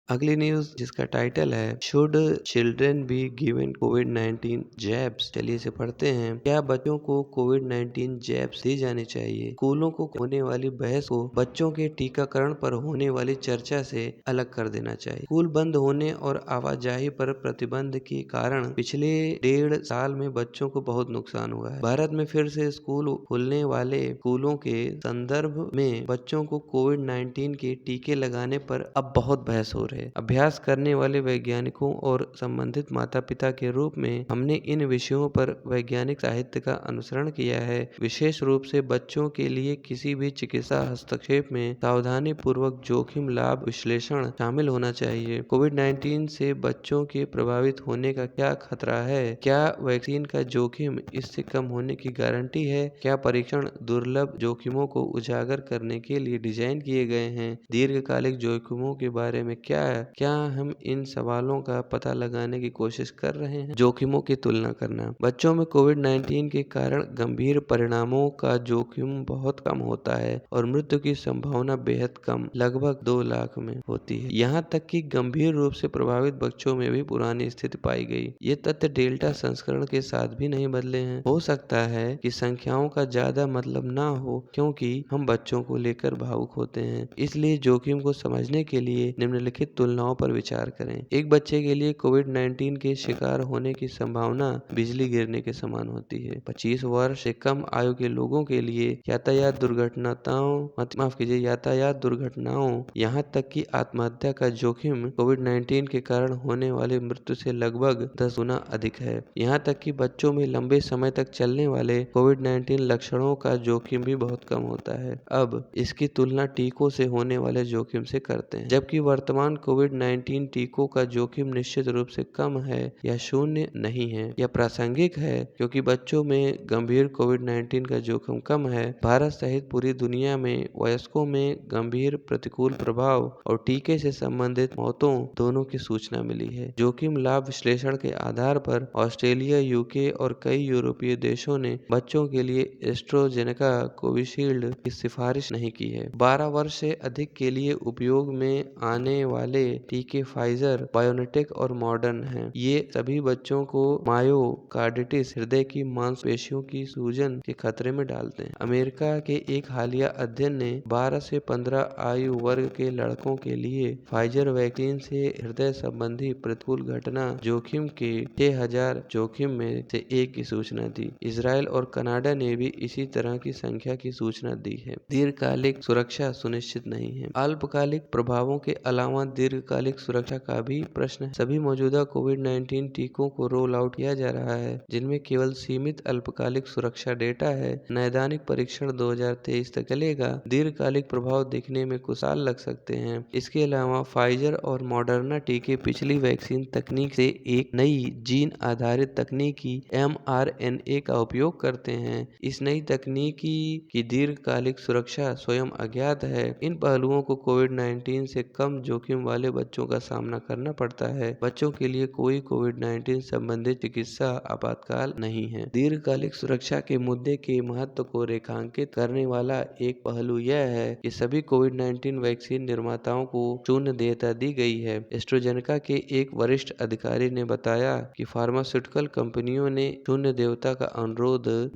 अगली न्यूज जिसका टाइटल है should children be given covid jabs. चलिए इसे पढ़ते हैं। क्या बच्चों को कोविड-19 जैब्स दी जानी चाहिए? स्कूलों को होने वाली बहस को बच्चों के टीकाकरण पर होने वाली चर्चा से अलग कर देना चाहिए। स्कूल बंद होने और आवाजाही पर प्रतिबंध के कारण पिछले 1.5 साल में बच्चों को बहुत नुकसान हुआ है। भारत में फिर से स्कूल खुलने वाले स्कूलों के संदर्भ में बच्चों को कोविड-19 के टीके लगाने पर अब बहुत बहस हो रही है। अभ्यास करने वाले वैज्ञानिकों और संबंधित माता पिता के रूप में हमने इन विषयों पर वैज्ञानिक साहित्य का अनुसरण किया है। विशेष रूप से बच्चों के लिए किसी भी चिकित्सा हस्तक्षेप में सावधानी पूर्वक जोखिम लाभ विश्लेषण शामिल होना चाहिए। कोविड-19 से बच्चों के प्रभावित होने का क्या खतरा है? क्या वैक्सीन का जोखिम इससे कम होने की गारंटी है? क्या परीक्षण दुर्लभ जोखिमों को उजागर करने के लिए डिजाइन किए गए हैं? दीर्घकालिक जोखिमों के बारे में क्या हम इन सवालों का पता लगाने की कोशिश कर रहे हैं? जोखिमों की तुलना करना। बच्चों में कोविड-19 के कारण गंभीर परिणामों का जोखिम बहुत कम होता है और मृत्यु की संभावना बेहद कम, लगभग 2 लाख में होती है। यहाँ तक कि गंभीर रूप से प्रभावित बच्चों में भी पुरानी स्थिति पाई गई। ये तथ्य डेल्टा संस्करण के साथ भी नहीं बदले हैं। हो सकता है कि संख्याओं का ज्यादा मतलब ना हो, क्योंकि हम बच्चों को लेकर भावुक होते हैं। इसलिए जोखिम को समझने के लिए निम्नलिखित तुलनाओं पर विचार करें। एक बच्चे के लिए कोविड-19 के शिकार होने की संभावना बिजली गिरने के समान होती है। 25 वर्ष से कम आयु के लोगों के लिए यातायात दुर्घटनाओं यहाँ तक कि आत्महत्या का जोखिम कोविड-19 के कारण होने वाली मृत्यु से लगभग 10 गुना अधिक है। यहाँ तक कि बच्चों में लंबे समय तक चलने वाले कोविड-19 लक्षणों का जोखिम भी बहुत कम होता है। अब इसकी तुलना टीकों से होने वाले जोखिम से करते हैं। जबकि वर्तमान कोविड-19 टीकों का जोखिम निश्चित रूप से कम है या शून्य नहीं है। यह प्रासंगिक है क्योंकि बच्चों में गंभीर कोविड-19 का जोखिम कम है। भारत सहित पूरी दुनिया में वयस्कों में गंभीर प्रतिकूल प्रभाव और टीके से संबंधित मौतों दोनों की सूचना मिली है। जोखिम लाभ विश्लेषण के आधार पर ऑस्ट्रेलिया, यूके और कई यूरोपीय देशों ने बच्चों के लिए एस्ट्राजेनेका कोविशील्ड की सिफारिश नहीं की है। 12 वर्ष से अधिक के लिए उपयोग में आने वाले टीके फाइजर, बायोनेटेक और मॉडर्न हैं। ये सभी बच्चों को मायोकार्डिटिस, हृदय की मांसपेशियों की सूजन के खतरे में डालते हैं। अमेरिका के एक हालिया अध्ययन ने 12 से 15 आयु वर्ग के लड़कों के लिए फाइजर वैक्सीन से हृदय संबंधी प्रतिकूल घटना जोखिम के 6000 जोखिम में से 1 की सूचना दी। इजराइल और कनाडा ने भी इसी तरह की संख्या की सूचना दी है। दीर्घकालिक सुरक्षा सुनिश्चित नहीं है। अल्पकालिक प्रभावों के अलावा दीर्घकालिक सुरक्षा का भी प्रश्न है। सभी मौजूदा कोविड-19 टीकों को रोल आउट किया जा रहा है, जिनमें केवल सीमित अल्पकालिक सुरक्षा डेटा है। नैदानिक परीक्षण 2023 तक चलेगा। दीर्घकालिक प्रभाव दिखने में कुछ साल लग सकते हैं। इसके अलावा फाइजर और मॉडर्ना टीके पिछली वैक्सीन तकनीक से एक नई जीन आधारित तकनीकी mRNA का उपयोग करते हैं। इस नई तकनीकी की दीर्घकालिक सुरक्षा स्वयं अज्ञात है। इन पहलुओं को कोविड-19 से कम जोखिम वाले बच्चों का सामना करना पड़ता है। बच्चों के लिए कोई कोविड-19 संबंधित चिकित्सा आपातकाल नहीं है। दीर्घकालिक सुरक्षा के मुद्दे के महत्व को रेखांकित करने वाला एक पहलू यह है कि सभी कोविड-19 वैक्सीन निर्माताओं को शून्य देयता दी गई है। एस्ट्राजेनेका के एक वरिष्ठ अधिकारी ने बताया कि फार्मास्यूटिकल कंपनियों ने शून्य देयता का अनुरोध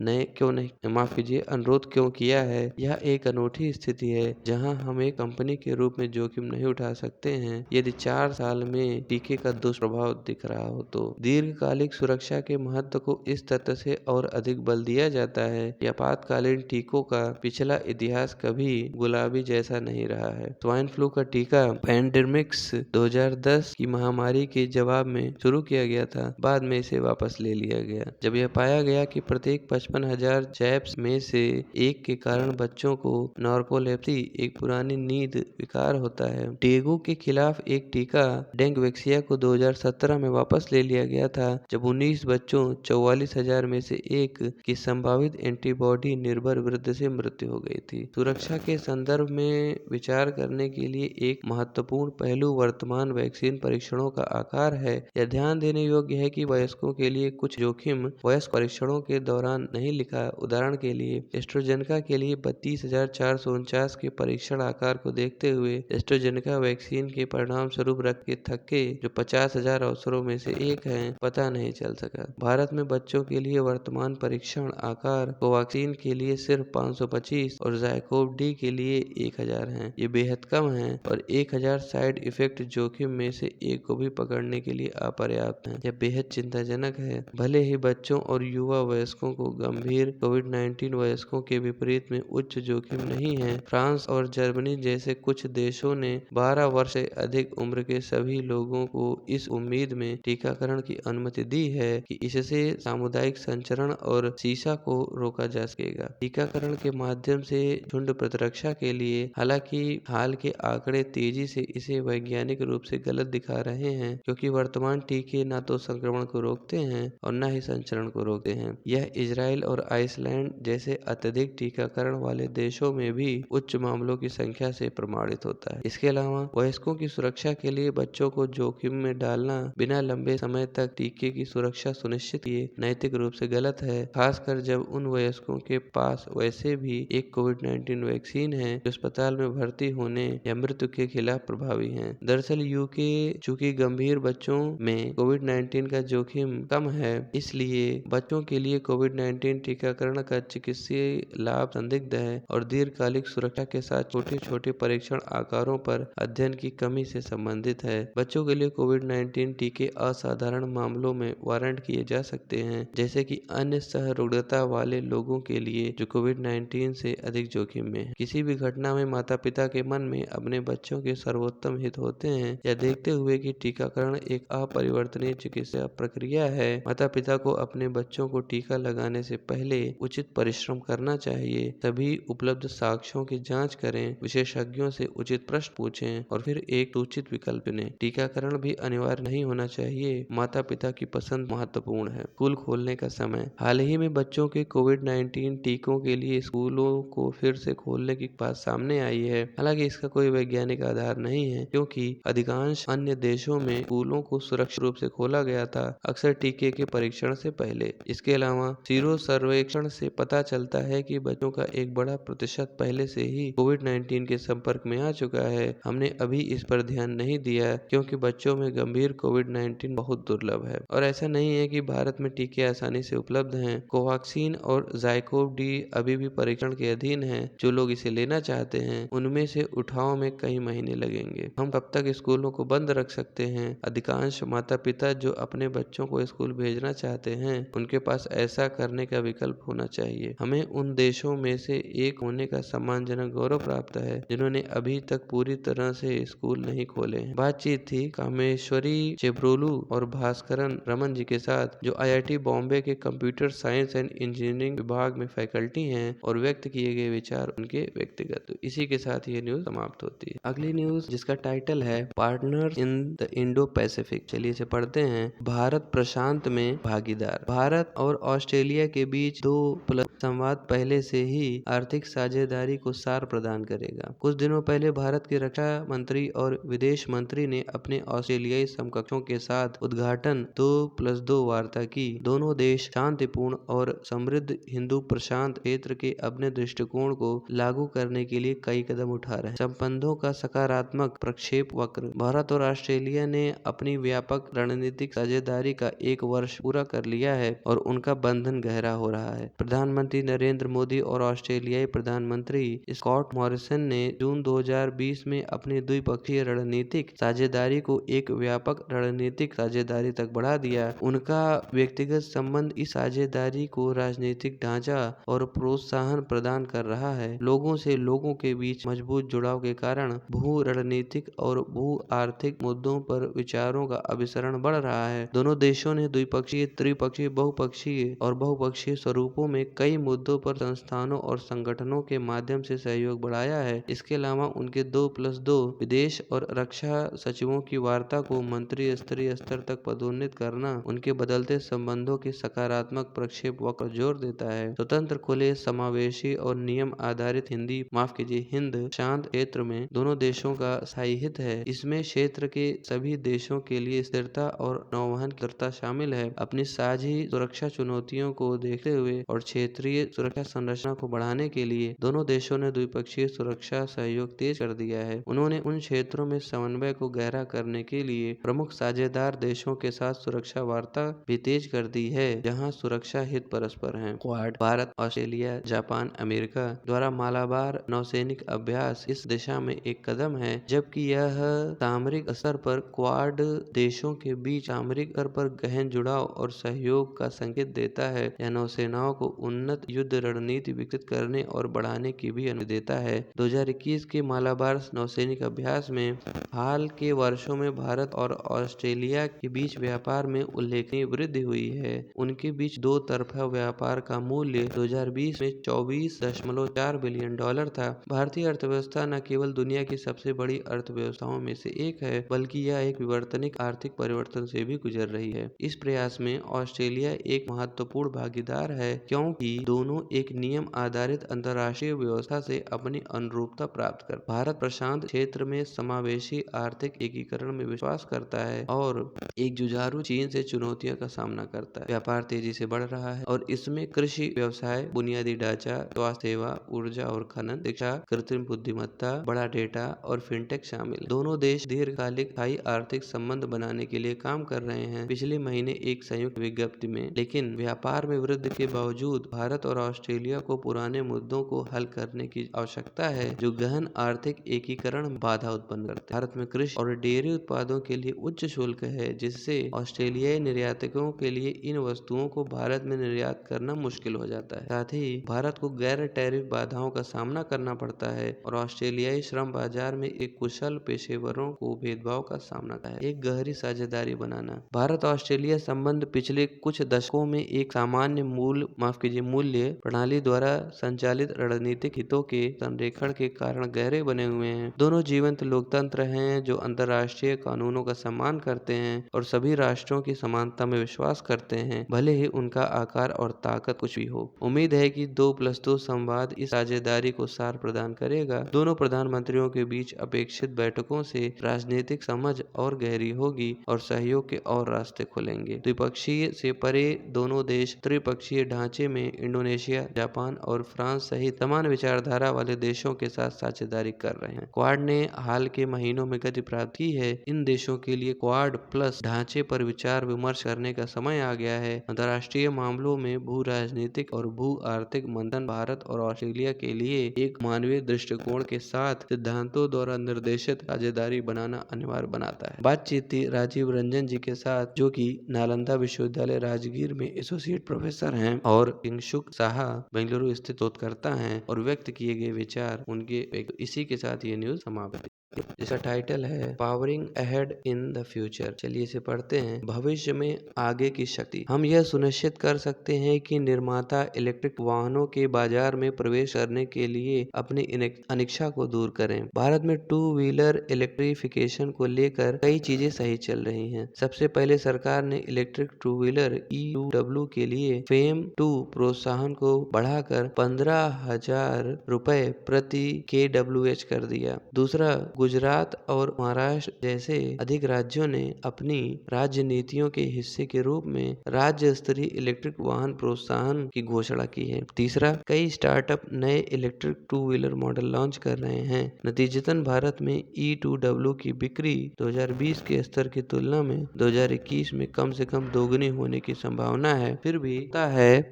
क्यों किया है। यह एक अनूठी स्थिति है जहां हम एक कंपनी के रूप में जोखिम नहीं उठा सकते हैं यदि 4 साल में टीके का दुष्प्रभाव दिख रहा हो तो। दीर्घकालिक सुरक्षा के महत्व को इस तथ्य से और अधिक बल दिया जाता है कि आपातकालीन टीकों का पिछला इतिहास कभी गुलाबी जैसा नहीं रहा है। स्वाइन फ्लू का टीका पैंडेमिक्स 2010 की महामारी के जवाब में शुरू किया गया था, बाद में इसे वापस ले लिया गया जब यह पाया गया कि प्रत्येक 55,000 चैप्स में से एक के कारण बच्चों को नार्कोलेप्सी, एक पुरानी नींद विकार होता है। डेंगू के खिलाफ एक टीका डेंगवेक्सिया को 2017 में वापस ले लिया गया था जब 19 बच्चों 44,000 में से एक की संभावित एंटीबॉडी निर्भर वृद्धि से मृत्यु हो गई थी। सुरक्षा के संदर्भ में विचार करने के लिए एक महत्वपूर्ण पहलू वर्तमान वैक्सीन परीक्षणों का आकार है। यह ध्यान देने योग्य है कि वयस्कों के लिए कुछ जोखिम वयस्क परीक्षणों के दौरान नहीं लिखा। उदाहरण के लिए एस्ट्राजेनेका के लिए 32,449 के परीक्षण आकार को देखते हुए एस्ट्राजेनेका वैक्सीन के परिणाम स्वरूप रक्त के थक्के जो 50,000 अवसरों में से एक हैं पता नहीं चल सका। भारत में बच्चों के लिए वर्तमान परीक्षण आकार कोवैक्सीन के लिए सिर्फ 525 और जाइकोव डी के लिए 1,000 हैं। ये बेहद कम है और 1,000 साइड इफेक्ट जोखिम में से एक को भी पकड़ने के लिए अपर्याप्त है। यह बेहद चिंताजनक है। भले ही बच्चों और युवा वयस्कों को गंभीर कोविड-19 वयस्कों के विपरीत में उच्च जोखिम नहीं है। फ्रांस और जर्मनी जैसे कुछ देशों ने 12 वर्ष से अधिक उम्र के सभी लोगों को इस उम्मीद में टीकाकरण की अनुमति दी है कि इससे सामुदायिक संचरण और सीसा को रोका जा सकेगा। टीकाकरण के माध्यम से झुंड प्रतिरक्षा के लिए हालांकि हाल के आंकड़े तेजी से इसे वैज्ञानिक रूप से गलत दिखा रहे हैं क्योंकि वर्तमान टीके न तो संक्रमण को रोकते हैं और न ही संचरण को रोकते हैं। यह इजराइल और आइसलैंड जैसे अत्यधिक टीकाकरण वाले देशों में भी उच्च मामलों की संख्या से प्रमाणित होता है। इसके अलावा वयस्कों की सुरक्षा के लिए बच्चों को जोखिम में डालना बिना लंबे समय तक टीके की सुरक्षा सुनिश्चित किए नैतिक रूप से गलत है, खासकर जब उन वयस्कों के पास वैसे भी एक कोविड-19 वैक्सीन है जो अस्पताल में भर्ती होने या मृत्यु के खिलाफ प्रभावी है। दरअसल यूके चूंकि गंभीर बच्चों में कोविड-19 का जोखिम कम है, इसलिए बच्चों के लिए कोविड-19 टीकाकरण का चिकित्सीय लाभ संदिग्ध है और दीर्घकालिक सुरक्षा के साथ छोटे-छोटे परीक्षण आकारों पर अध्ययन की कमी से संबंधित है। बच्चों के लिए कोविड-19 टीके असाधारण मामलों में वारंट किए जा सकते हैं, जैसे कि अन्य सहरुग्णता वाले लोगों के लिए जो कोविड-19 से अधिक जोखिम में है। किसी भी घटना में माता-पिता के मन में अपने बच्चों के सर्वोत्तम हित होते हैं। यह देखते हुए कि टीकाकरण एक अपरिवर्तनीय चिकित्सा प्रक्रिया है, माता-पिता को अपने बच्चों को टीका लगाने से पहले उचित परिश्रम करना चाहिए। सभी उपलब्ध साक्ष्यों की जांच करें, विशेषज्ञों से उचित प्रश्न पूछें और फिर एक उचित विकल्प चुनें। टीकाकरण भी अनिवार्य नहीं होना चाहिए। माता-पिता की पसंद महत्वपूर्ण है। स्कूल खोलने का समय। हाल ही में बच्चों के कोविड-19 टीकों के लिए स्कूलों को फिर से खोलने की बात सामने आई है। हालांकि इसका कोई वैज्ञानिक आधार नहीं है क्योंकि अधिकांश अन्य देशों में स्कूलों को सुरक्षित रूप से खोला गया था, अक्सर टीके के परीक्षण से पहले। इसके अलावा सीरो सर्वेक्षण से पता चलता है कि बच्चों का एक बड़ा प्रतिशत पहले से ही कोविड-19 के संपर्क में आ चुका है। हमने अभी इस पर ध्यान नहीं दिया क्योंकि बच्चों में गंभीर कोविड-19 बहुत दुर्लभ है और ऐसा नहीं है कि भारत में टीके आसानी से उपलब्ध हैं। कोवैक्सीन और जाइकोव डी अभी भी परीक्षण के अधीन है। जो लोग इसे लेना चाहते हैं उनमें से उठाव में कई महीने लगेंगे। हम कब तक स्कूलों को बंद रख सकते हैं? अधिकांश माता पिता जो अपने बच्चों को स्कूल भेजना चाहते हैं उनके पास ऐसा करने का विकल्प होना चाहिए। हमें उन देशों में से एक होने का सम्मानजनक गौरव प्राप्त है जिन्होंने अभी तक पूरी तरह से स्कूल स्कूल नहीं खोले हैं। बातचीत थी कामेश्वरी चेब्रोलू और भास्करन रमन जी के साथ, जो IIT बॉम्बे के कंप्यूटर साइंस एंड इंजीनियरिंग विभाग में फैकल्टी हैं, और व्यक्त किए गए विचार उनके व्यक्तिगत। तो इसी के साथ ये न्यूज समाप्त होती है। अगली न्यूज जिसका टाइटल है partners in the Indo Pacific, चलिए इसे पढ़ते हैं। भारत प्रशांत में भागीदार। भारत और ऑस्ट्रेलिया के बीच 2+ संवाद पहले से ही आर्थिक साझेदारी को सार प्रदान करेगा। कुछ दिनों पहले भारत के रक्षा मंत्री और विदेश मंत्री ने अपने ऑस्ट्रेलियाई समकक्षों के साथ उद्घाटन 2+2 वार्ता की। दोनों देश शांतिपूर्ण और समृद्ध हिंदू प्रशांत क्षेत्र के अपने दृष्टिकोण को लागू करने के लिए कई कदम उठा रहे हैं। संबंधों का सकारात्मक प्रक्षेप वक्र। भारत और ऑस्ट्रेलिया ने अपनी व्यापक रणनीतिक साझेदारी का 1 वर्ष पूरा कर लिया है और उनका बंधन गहरा हो रहा है। प्रधानमंत्री नरेंद्र मोदी और ऑस्ट्रेलियाई प्रधानमंत्री स्कॉट मॉरिसन ने जून 2020 में अपनी द्विपक्षीय रणनीतिक साझेदारी को एक व्यापक रणनीतिक साझेदारी तक बढ़ा दिया। उनका व्यक्तिगत संबंध इस साझेदारी को राजनीतिक ढांचा और प्रोत्साहन प्रदान कर रहा है। लोगों से लोगों के बीच मजबूत जुड़ाव के कारण भू रणनीतिक और भू आर्थिक मुद्दों पर विचारों का अभिसरण बढ़ रहा है। दोनों देशों ने द्विपक्षीय, त्रिपक्षीय, बहुपक्षीय और बहुपक्षीय स्वरूपों में कई मुद्दों पर संस्थानों और संगठनों के माध्यम से सहयोग बढ़ाया है। इसके अलावा उनके 2+2 विदेश और रक्षा सचिवों की वार्ता को मंत्री स्तरीय स्तर तक पदोन्नत करना उनके बदलते संबंधों के सकारात्मक प्रक्षेप वक्र जोर देता है। स्वतंत्र, खुले, समावेशी और नियम आधारित हिंद शांत क्षेत्र में दोनों देशों का स्थायी हित है। इसमें क्षेत्र के सभी देशों के लिए स्थिरता और नौवहन स्थिरता शामिल है। अपनी साझी सुरक्षा चुनौतियों को देखते हुए और क्षेत्रीय सुरक्षा संरचना को बढ़ाने के लिए दोनों देशों ने द्विपक्षीय सुरक्षा सहयोग तेज कर दिया है। उन्होंने उन क्षेत्रों में समन्वय को गहरा करने के लिए प्रमुख साझेदार देशों के साथ सुरक्षा वार्ता भी तेज कर दी है, जहां सुरक्षा हित परस्पर हैं। Quad, Bharat, Australia, Japan, America द्वारा मालाबार नौसैनिक अभ्यास इस दिशा में एक कदम है, जबकि यह सामरिक स्तर पर क्वाड देशों के बीच सामरिक स्तर पर गहन जुड़ाव और सहयोग का संकेत देता है। यह नौसेनाओं को उन्नत युद्ध रणनीति विकसित करने और बढ़ाने की भी अनुमति देता है। 2021 के मालाबार नौसैनिक अभ्यास में हाल के वर्षों में भारत और ऑस्ट्रेलिया के बीच व्यापार में उल्लेखनीय वृद्धि हुई है। उनके बीच दो तरफा व्यापार का मूल्य 2020 में $24.4 बिलियन था। भारतीय अर्थव्यवस्था न केवल दुनिया की सबसे बड़ी अर्थव्यवस्थाओं में से एक है, बल्कि यह एक विवर्तनिक आर्थिक परिवर्तन से भी गुजर रही है। इस प्रयास में ऑस्ट्रेलिया एक महत्वपूर्ण भागीदार है, क्योंकि दोनों एक नियम आधारित अंतर्राष्ट्रीय व्यवस्था से अपनी अनुरूपता प्राप्त कर भारत प्रशांत क्षेत्र में समावेशी आर्थिक एकीकरण में विश्वास करता है और एक जुझारू चीन से चुनौतियों का सामना करता है। व्यापार तेजी से बढ़ रहा है और इसमें कृषि, व्यवसाय, बुनियादी ढांचा, स्वास्थ्य सेवा, ऊर्जा और खनन, शिक्षा, कृत्रिम बुद्धिमत्ता, बड़ा डेटा और फिनटेक शामिल हैं। दोनों देश दीर्घकालिक स्थायी आर्थिक संबंध बनाने के लिए काम कर रहे हैं। पिछले महीने एक संयुक्त विज्ञप्ति में, लेकिन व्यापार में वृद्धि के बावजूद भारत और ऑस्ट्रेलिया को पुराने मुद्दों को हल करने की आवश्यकता है, जो गहन आर्थिक एकीकरण में बाधा उत्पन्न करते हैं। भारत में कृषि और डेयरी उत्पादों के लिए उच्च शुल्क है, जिससे ऑस्ट्रेलियाई निर्यातकों के लिए इन वस्तुओं को भारत में निर्यात करना मुश्किल हो जाता है। साथ ही भारत को गैर टैरिफ बाधाओं का सामना करना पड़ता है और ऑस्ट्रेलियाई श्रम बाजार में एक कुशल पेशेवरों को भेदभाव का सामना करना है। एक गहरी साझेदारी बनाना। भारत ऑस्ट्रेलिया संबंध पिछले कुछ दशकों में एक सामान्य मूल्य प्रणाली द्वारा संचालित रणनीतिक हितों के संरेखण के कारण गहरे बने हुए हैं। दोनों जीवंत लोकतंत्र हैं जो अंतर्राष्ट्रीय कानूनों का सम्मान करते हैं और सभी राष्ट्रों की समानता में विश्वास करते हैं, भले ही उनका आकार और ताकत कुछ भी हो। उम्मीद है कि 2+2 संवाद इस साझेदारी को सार प्रदान करेगा। दोनों प्रधानमंत्रियों के बीच अपेक्षित बैठकों से राजनीतिक समझ और गहरी होगी और सहयोग के और रास्ते खुलेंगे। द्विपक्षीय से परे दोनों देश त्रिपक्षीय ढांचे में इंडोनेशिया, जापान और फ्रांस सहित समान विचारधारा वाले देशों के साथ साझेदारी कर रहे हैं। क्वाड ने हाल के महीनों में गति प्राप्त की है। इन देशों के लिए क्वाड प्लस ढांचे पर विचार विमर्श करने का समय आ गया है। अंतर्राष्ट्रीय मामलों में भू राजनीतिक और भू आर्थिक मंथन भारत और ऑस्ट्रेलिया के लिए एक मानवीय दृष्टिकोण के साथ सिद्धांतों द्वारा निर्देशित साझेदारी बनाना अनिवार्य बनाता है। बातचीत थी राजीव रंजन जी के साथ, जो कि नालंदा विश्वविद्यालय राजगीर में एसोसिएट प्रोफेसर हैं और किंशुक साहा बेंगलुरु स्थित शोधकर्ता हैं, और व्यक्त किए गए विचार उनके। इसी के साथ ये न्यूज समाप्त। जिसका टाइटल है powering ahead in the future. चलिए इसे पढ़ते हैं। भविष्य में आगे की शक्ति। हम यह सुनिश्चित कर सकते हैं कि निर्माता इलेक्ट्रिक वाहनों के बाजार में प्रवेश करने के लिए अपनी अनिच्छा को दूर करें। भारत में टू व्हीलर इलेक्ट्रिफिकेशन को लेकर कई चीजें सही चल रही हैं। सबसे पहले सरकार ने इलेक्ट्रिक टू व्हीलर EUW के लिए फेम 2 प्रोत्साहन को बढ़ाकर 15,000 रुपए प्रति kWh कर दिया। दूसरा, गुजरात और महाराष्ट्र जैसे अधिक राज्यों ने अपनी राज्य नीतियों के हिस्से के रूप में राज्य स्तरीय इलेक्ट्रिक वाहन प्रोत्साहन की घोषणा की है। तीसरा, कई स्टार्टअप नए electric two wheeler model launch कर रहे हैं। नतीजतन भारत में E2W की बिक्री 2020 के स्तर की तुलना में 2021 में कम से कम दोगुनी होने की संभावना है। फिर भी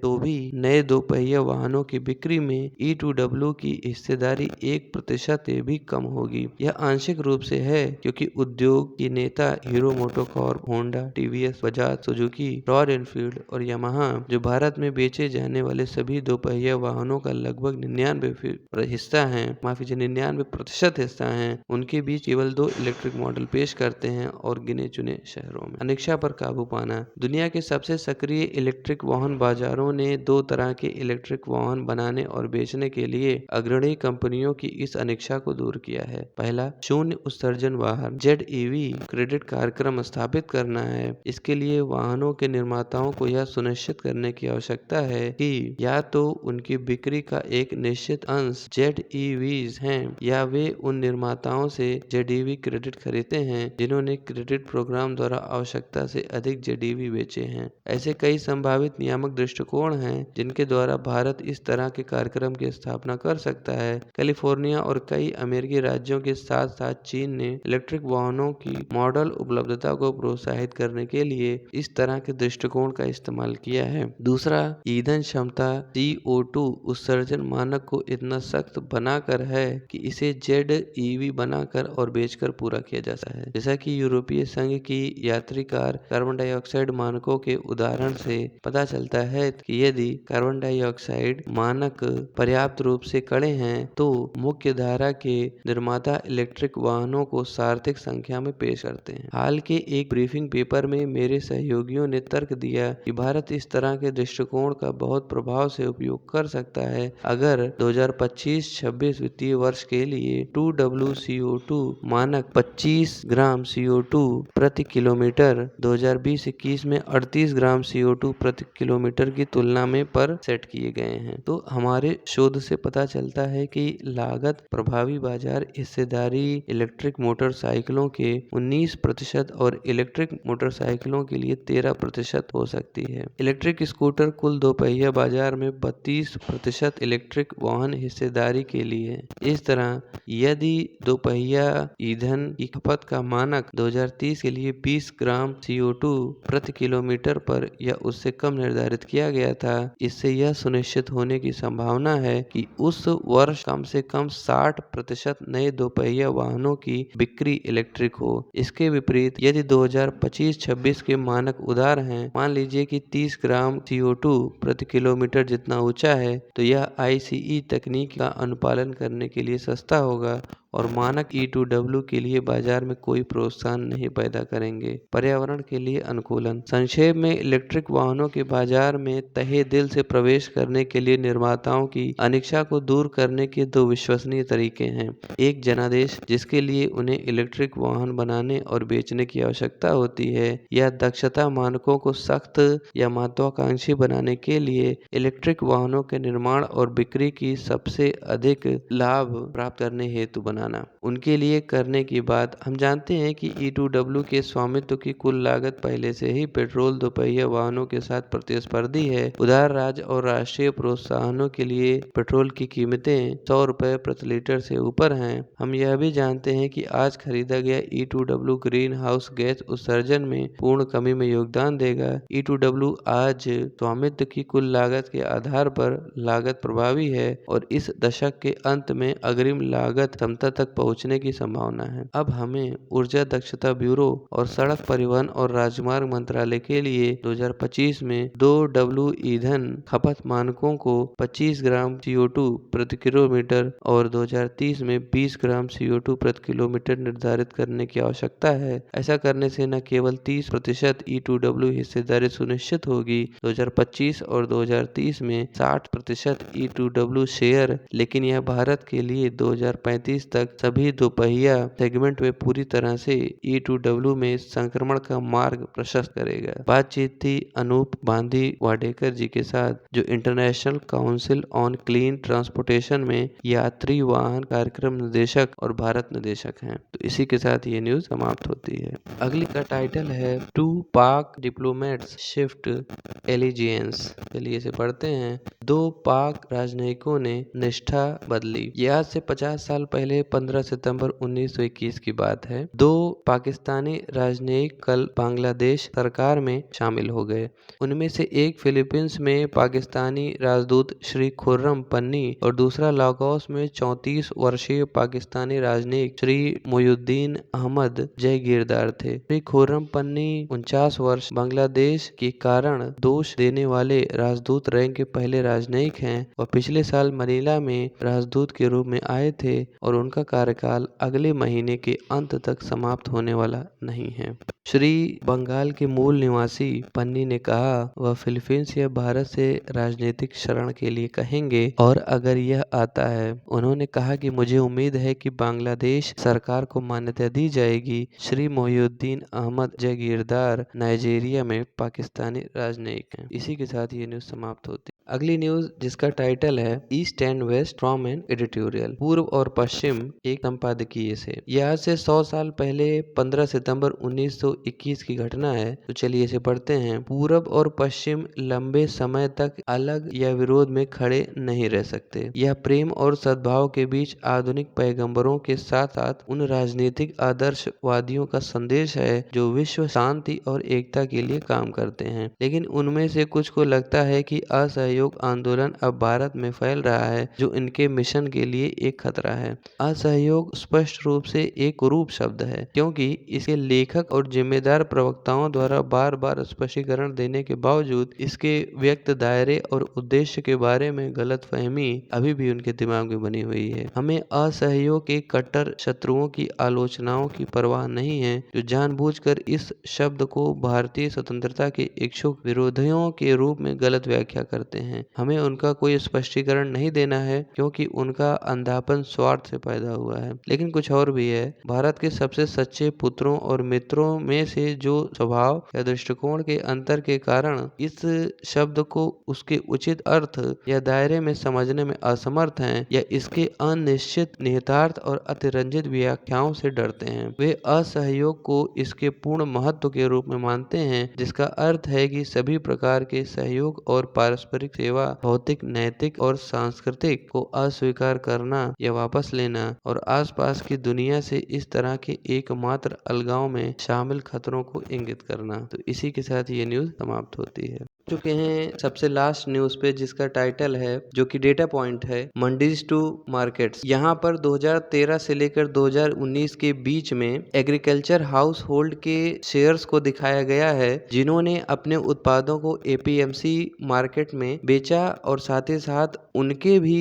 तो भी नए दोपहिया वाहनों की बिक्री में E2W की हिस्सेदारी 1% से भी कम होगी। यह आंशिक रूप से है क्योंकि उद्योग की नेता hero MotoCorp, Honda, TVS, Bajaj, Suzuki, royal Enfield और यामाहा, जो भारत में बेचे जाने वाले सभी दोपहिया वाहनों का लगभग 99% हिस्सा हैं, उनके बीच केवल 2 इलेक्ट्रिक मॉडल पेश करते हैं और गिने चुने शहरों में। अनिच्छा पर काबू पाना। दुनिया के सबसे सक्रिय इलेक्ट्रिक वाहन बाजारों ने 2 तरह के इलेक्ट्रिक वाहन बनाने और बेचने के लिए अग्रणी कंपनियों की इस अनिच्छा को दूर किया है। पहला, शून्य उत्सर्जन वाहन ZEV क्रेडिट कार्यक्रम स्थापित करना है। इसके लिए वाहनों के निर्माताओं को यह सुनिश्चित करने की आवश्यकता है कि या तो उनकी बिक्री का एक निश्चित अंश ZEVs हैं या वे उन निर्माताओं से ZEV क्रेडिट खरीदते हैं जिन्होंने क्रेडिट प्रोग्राम द्वारा आवश्यकता से अधिक ZEV बेचे हैं। ऐसे कई संभावित नियामक दृष्टिकोण हैं जिनके द्वारा भारत इस तरह के कार्यक्रम की स्थापना कर सकता है। कैलिफोर्निया और कई अमेरिकी राज्यों के साथ साथ चीन ने इलेक्ट्रिक वाहनों की मॉडल उपलब्धता को प्रोत्साहित करने के लिए इस तरह के दृष्टिकोण का इस्तेमाल किया है। दूसरा, ईंधन क्षमता CO2 उत्सर्जन मानक को इतना सख्त बनाकर है कि इसे ZEV बनाकर और बेचकर पूरा किया जाता है। जैसा कि यूरोपीय संघ की यात्री कार कार्बन डाइऑक्साइड मानकों के उदाहरण से पता चलता है कि यदि कार्बन डाइऑक्साइड मानक पर्याप्त रूप से कड़े हैं तो मुख्य धारा के निर्माता इलेक्ट्रिक वाहनों को सार्थक संख्या में पेश करते हैं। हाल के एक ब्रीफिंग पेपर में मेरे सहयोगियों ने तर्क दिया कि भारत इस तरह के दृष्टिकोण का बहुत प्रभाव से उपयोग कर सकता है अगर 2025-26 वित्तीय वर्ष के लिए 2WCO2 मानक 25 ग्राम CO2 प्रति किलोमीटर 2020-21 में 38 ग्राम CO2 प्रति किलोमीटर की तुलना में पर सेट किए गए हैं। तो हमारे शोध से पता चलता है कि लागत प्रभावी बाजार हिस्सेदारी इलेक्ट्रिक मोटरसाइकिलों के 19% और इलेक्ट्रिक मोटरसाइकिलों के लिए 13% हो सकती है। इलेक्ट्रिक स्कूटर कुल दोपहिया बाजार में 32% इलेक्ट्रिक वाहन हिस्सेदारी के लिए है। इस तरह यदि दोपहिया ईंधन की खपत का मानक 2030 के लिए 20 ग्राम CO2 प्रति किलोमीटर पर या उससे कम निर्धारित किया गया था, इससे यह सुनिश्चित होने की संभावना है कि उस वर्ष कम से कम 60% नए दोपहिया वाहनों की बिक्री इलेक्ट्रिक हो। इसके विपरीत यदि 2025-26 के मानक उदार हैं, मान लीजिए कि 30 ग्राम CO2 प्रति किलोमीटर जितना ऊंचा है, तो यह ICE तकनीक का अनुपालन करने के लिए सस्ता होगा और मानक E2W के लिए बाजार में कोई प्रोत्साहन नहीं पैदा करेंगे। पर्यावरण के लिए अनुकूलन। संक्षेप में, इलेक्ट्रिक वाहनों के बाजार में तहे दिल से प्रवेश करने के लिए निर्माताओं की अनिच्छा को दूर करने के 2 विश्वसनीय तरीके हैं। एक, जनादेश, जिसके लिए उन्हें इलेक्ट्रिक वाहन बनाने और बेचने की आवश्यकता होती है, या दक्षता मानकों को सख्त या महत्वाकांक्षी बनाने के लिए इलेक्ट्रिक वाहनों के निर्माण और बिक्री की सबसे अधिक लाभ प्राप्त करने हेतु बनाना। उनके लिए करने की बात। हम जानते हैं कि E2W के स्वामित्व की कुल लागत पहले से ही पेट्रोल दोपहिया वाहनों के साथ प्रतिस्पर्धी है। उदार राज्य और राष्ट्रीय प्रोत्साहनों के लिए पेट्रोल की कीमतें 100 रुपए प्रति लीटर से ऊपर हैं। हम यह भी जानते हैं कि आज खरीदा गया E2W ग्रीन हाउस गैस उत्सर्जन में पूर्ण कमी में योगदान देगा। E2W आज स्वामित्व की कुल लागत के आधार पर लागत प्रभावी है और इस दशक के अंत में अग्रिम लागत समता सतह तक पहुंचने की संभावना है। अब हमें ऊर्जा दक्षता ब्यूरो और सड़क परिवहन और राजमार्ग मंत्रालय के लिए 2025 में 2 ईंधन खपत मानकों को 25 ग्राम CO2 प्रति किलोमीटर और 2030 में 20 ग्राम CO2 प्रति किलोमीटर निर्धारित करने की आवश्यकता है। ऐसा करने से न केवल 30% E2W हिस्सेदारी सुनिश्चित होगी 2025 और 2030 में 60% E2W शेयर, लेकिन यह भारत के लिए 2035 तक सभी दोपहिया सेगमेंट में पूरी तरह से E2W में संक्रमण का मार्ग प्रशस्त करेगा। बातचीत थी अनूप बांधी वाडेकर जी के साथ, जो international council on clean transportation में यात्री वाहन कार्यक्रम निदेशक और भारत निदेशक हैं। तो इसी के साथ ये न्यूज समाप्त होती है। अगली का टाइटल है 2 पाक डिप्लोमेट्स शिफ्ट एलिजियंस। चलिए इसे पढ़ते हैं। 2 पाक राजनयिकों ने निष्ठा बदली। यह आज से 50 साल पहले 15 सितंबर 1921 की बात है। 2 पाकिस्तानी राजनयिक कल बांग्लादेश सरकार में शामिल हो गए। उनमें से एक फिलीपींस में पाकिस्तानी राजदूत श्री खुर्रम पन्नी और दूसरा लागोस में 34 वर्षीय पाकिस्तानी राजनयिक श्री मोयुद्दीन अहमद जयगीरदार थे। श्री खुर्रम पन्नी 49 वर्ष बांग्लादेश के कारण दोष देने वाले राजदूत रैंक के पहले राजनयिक हैं और पिछले साल मनीला में राजदूत के रूप में आए थे और उनका कार्यकाल अगले महीने के अंत तक समाप्त होने वाला नहीं है। श्री बंगाल के मूल निवासी पन्नी ने कहा वह फिलीपींस या भारत से राजनीतिक शरण के लिए कहेंगे और अगर यह आता है। उन्होंने कहा कि मुझे उम्मीद है कि बांग्लादेश सरकार को मान्यता दी जाएगी। श्री मोहिउद्दीन अहमद जगीरदार नाइजीरिया में पाकिस्तानी राजनयिक हैं। इसी के साथ ये न्यूज समाप्त होती है। अगली न्यूज जिसका टाइटल है east and west from an editorial, पूर्व और पश्चिम एक संपादकीय से। यह आज से 100 साल पहले 15 सितंबर 1921 की घटना है। तो चलिए इसे पढ़ते हैं। पूरब और पश्चिम लंबे समय तक अलग या विरोध में खड़े नहीं रह सकते। यह प्रेम और सद्भाव के बीच आधुनिक पैगंबरों के साथ साथ उन राजनीतिक आदर्शवादियों का संदेश है जो विश्व शांति और एकता के लिए काम करते हैं। लेकिन उनमें से कुछ को लगता है कि असहयोग आंदोलन अब भारत में फैल रहा है, जो इनके मिशन के लिए एक खतरा है। असहयोग स्पष्ट रूप से एक कुरूप शब्द है, क्योंकि इसके लेखक और जिम्मेदार प्रवक्ताओं द्वारा बार बार स्पष्टीकरण देने के बावजूद इसके व्यक्त दायरे और उद्देश्य के बारे में गलतफहमी अभी भी उनके दिमाग में बनी हुई है। हमें असहयोग के कट्टर शत्रुओं की आलोचनाओं की परवाह नहीं है, जो जानबूझकर इस शब्द को भारतीय स्वतंत्रता के इच्छुक विरोधियों के रूप में गलत व्याख्या करते हैं। हमें उनका कोई स्पष्टीकरण नहीं देना है, क्योंकि उनका अंधापन स्वार्थ से पैदा हुआ है। लेकिन कुछ और भी है। भारत के सबसे सच्चे पुत्रों और मित्रों में से जो स्वभाव या दृष्टिकोण के अंतर के कारण इस शब्द को उसके उचित अर्थ या दायरे में समझने में असमर्थ हैं, या इसके अनिश्चित निहितार्थ और अतिरंजित व्याख्याओं से डरते हैं, वे असहयोग को इसके पूर्ण महत्व के रूप में मानते हैं, जिसका अर्थ है कि सभी प्रकार के सहयोग और पारस्परिक सेवा भौतिक, नैतिक और सांस्कृतिक को अस्वीकार करना या वापस लेना और आसपास की दुनिया से इस तरह के एकमात्र अलगाव में शामिल खतरों को इंगित करना। तो इसी के साथ ये न्यूज समाप्त होती है। चुके हैं सबसे लास्ट न्यूज पे, जिसका टाइटल है, जो कि डेटा पॉइंट है, मंडीज टू मार्केट्स। यहाँ पर 2013 से लेकर 2019 के बीच में एग्रीकल्चर हाउस होल्ड के शेयर्स को दिखाया गया है, जिन्होंने अपने उत्पादों को APMC मार्केट में बेचा, और साथ ही साथ उनके भी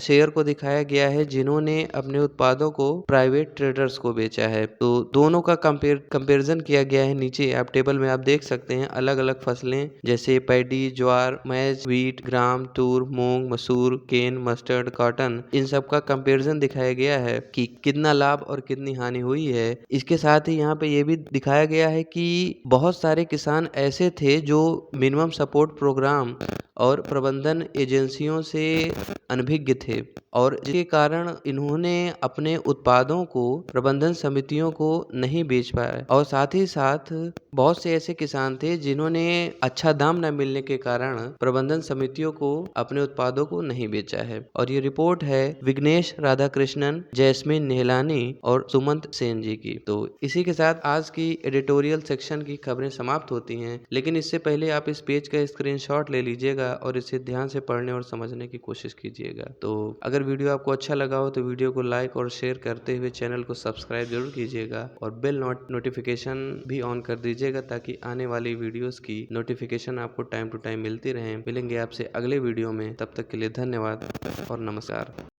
शेयर को दिखाया गया है जिन्होंने अपने उत्पादों को प्राइवेट ट्रेडर्स को बेचा है। तो दोनों का कंपेरिजन किया गया है। नीचे आप टेबल में आप देख सकते हैं अलग अलग फसलें जैसे पैडी, ज्वार, मैज, व्हीट, ग्राम, तूर, मूंग, मसूर, केन, मस्टर्ड, कॉटन, इन सब का कंपैरिजन दिखाया गया है कि कितना लाभ और कितनी हानि हुई है। इसके साथ ही यहाँ पे ये भी दिखाया गया है कि बहुत सारे किसान ऐसे थे जो मिनिमम सपोर्ट प्रोग्राम और प्रबंधन एजेंसियों से अनभिज्ञ थे, और जिसके कारण इन्होंने अपने उत्पादों को प्रबंधन समितियों को नहीं बेच पाए। और साथ ही साथ बहुत से ऐसे किसान थे जिन्होंने अच्छा दाम न न मिलने के कारण प्रबंधन समितियों को अपने उत्पादों को नहीं बेचा है। और ये रिपोर्ट है विघ्नेश राधाकृष्णन, जैस्मिन नेहलानी और सुमंत सेन जी की। तो इसी के साथ आज की एडिटोरियल सेक्शन की खबरें समाप्त होती हैं, लेकिन इससे पहले आप इस पेज का स्क्रीनशॉट ले लीजिएगा और इसे ध्यान से पढ़ने और समझने की कोशिश कीजिएगा। तो अगर वीडियो आपको अच्छा लगा हो तो वीडियो को लाइक और शेयर करते हुए चैनल को सब्सक्राइब जरूर कीजिएगा और बेल नोटिफिकेशन भी ऑन कर दीजिएगा ताकि आने वाली वीडियोस की नोटिफिकेशन आपको टाइम टू टाइम मिलती रहे। मिलेंगे आपसे अगले वीडियो में, तब तक के लिए धन्यवाद और नमस्कार।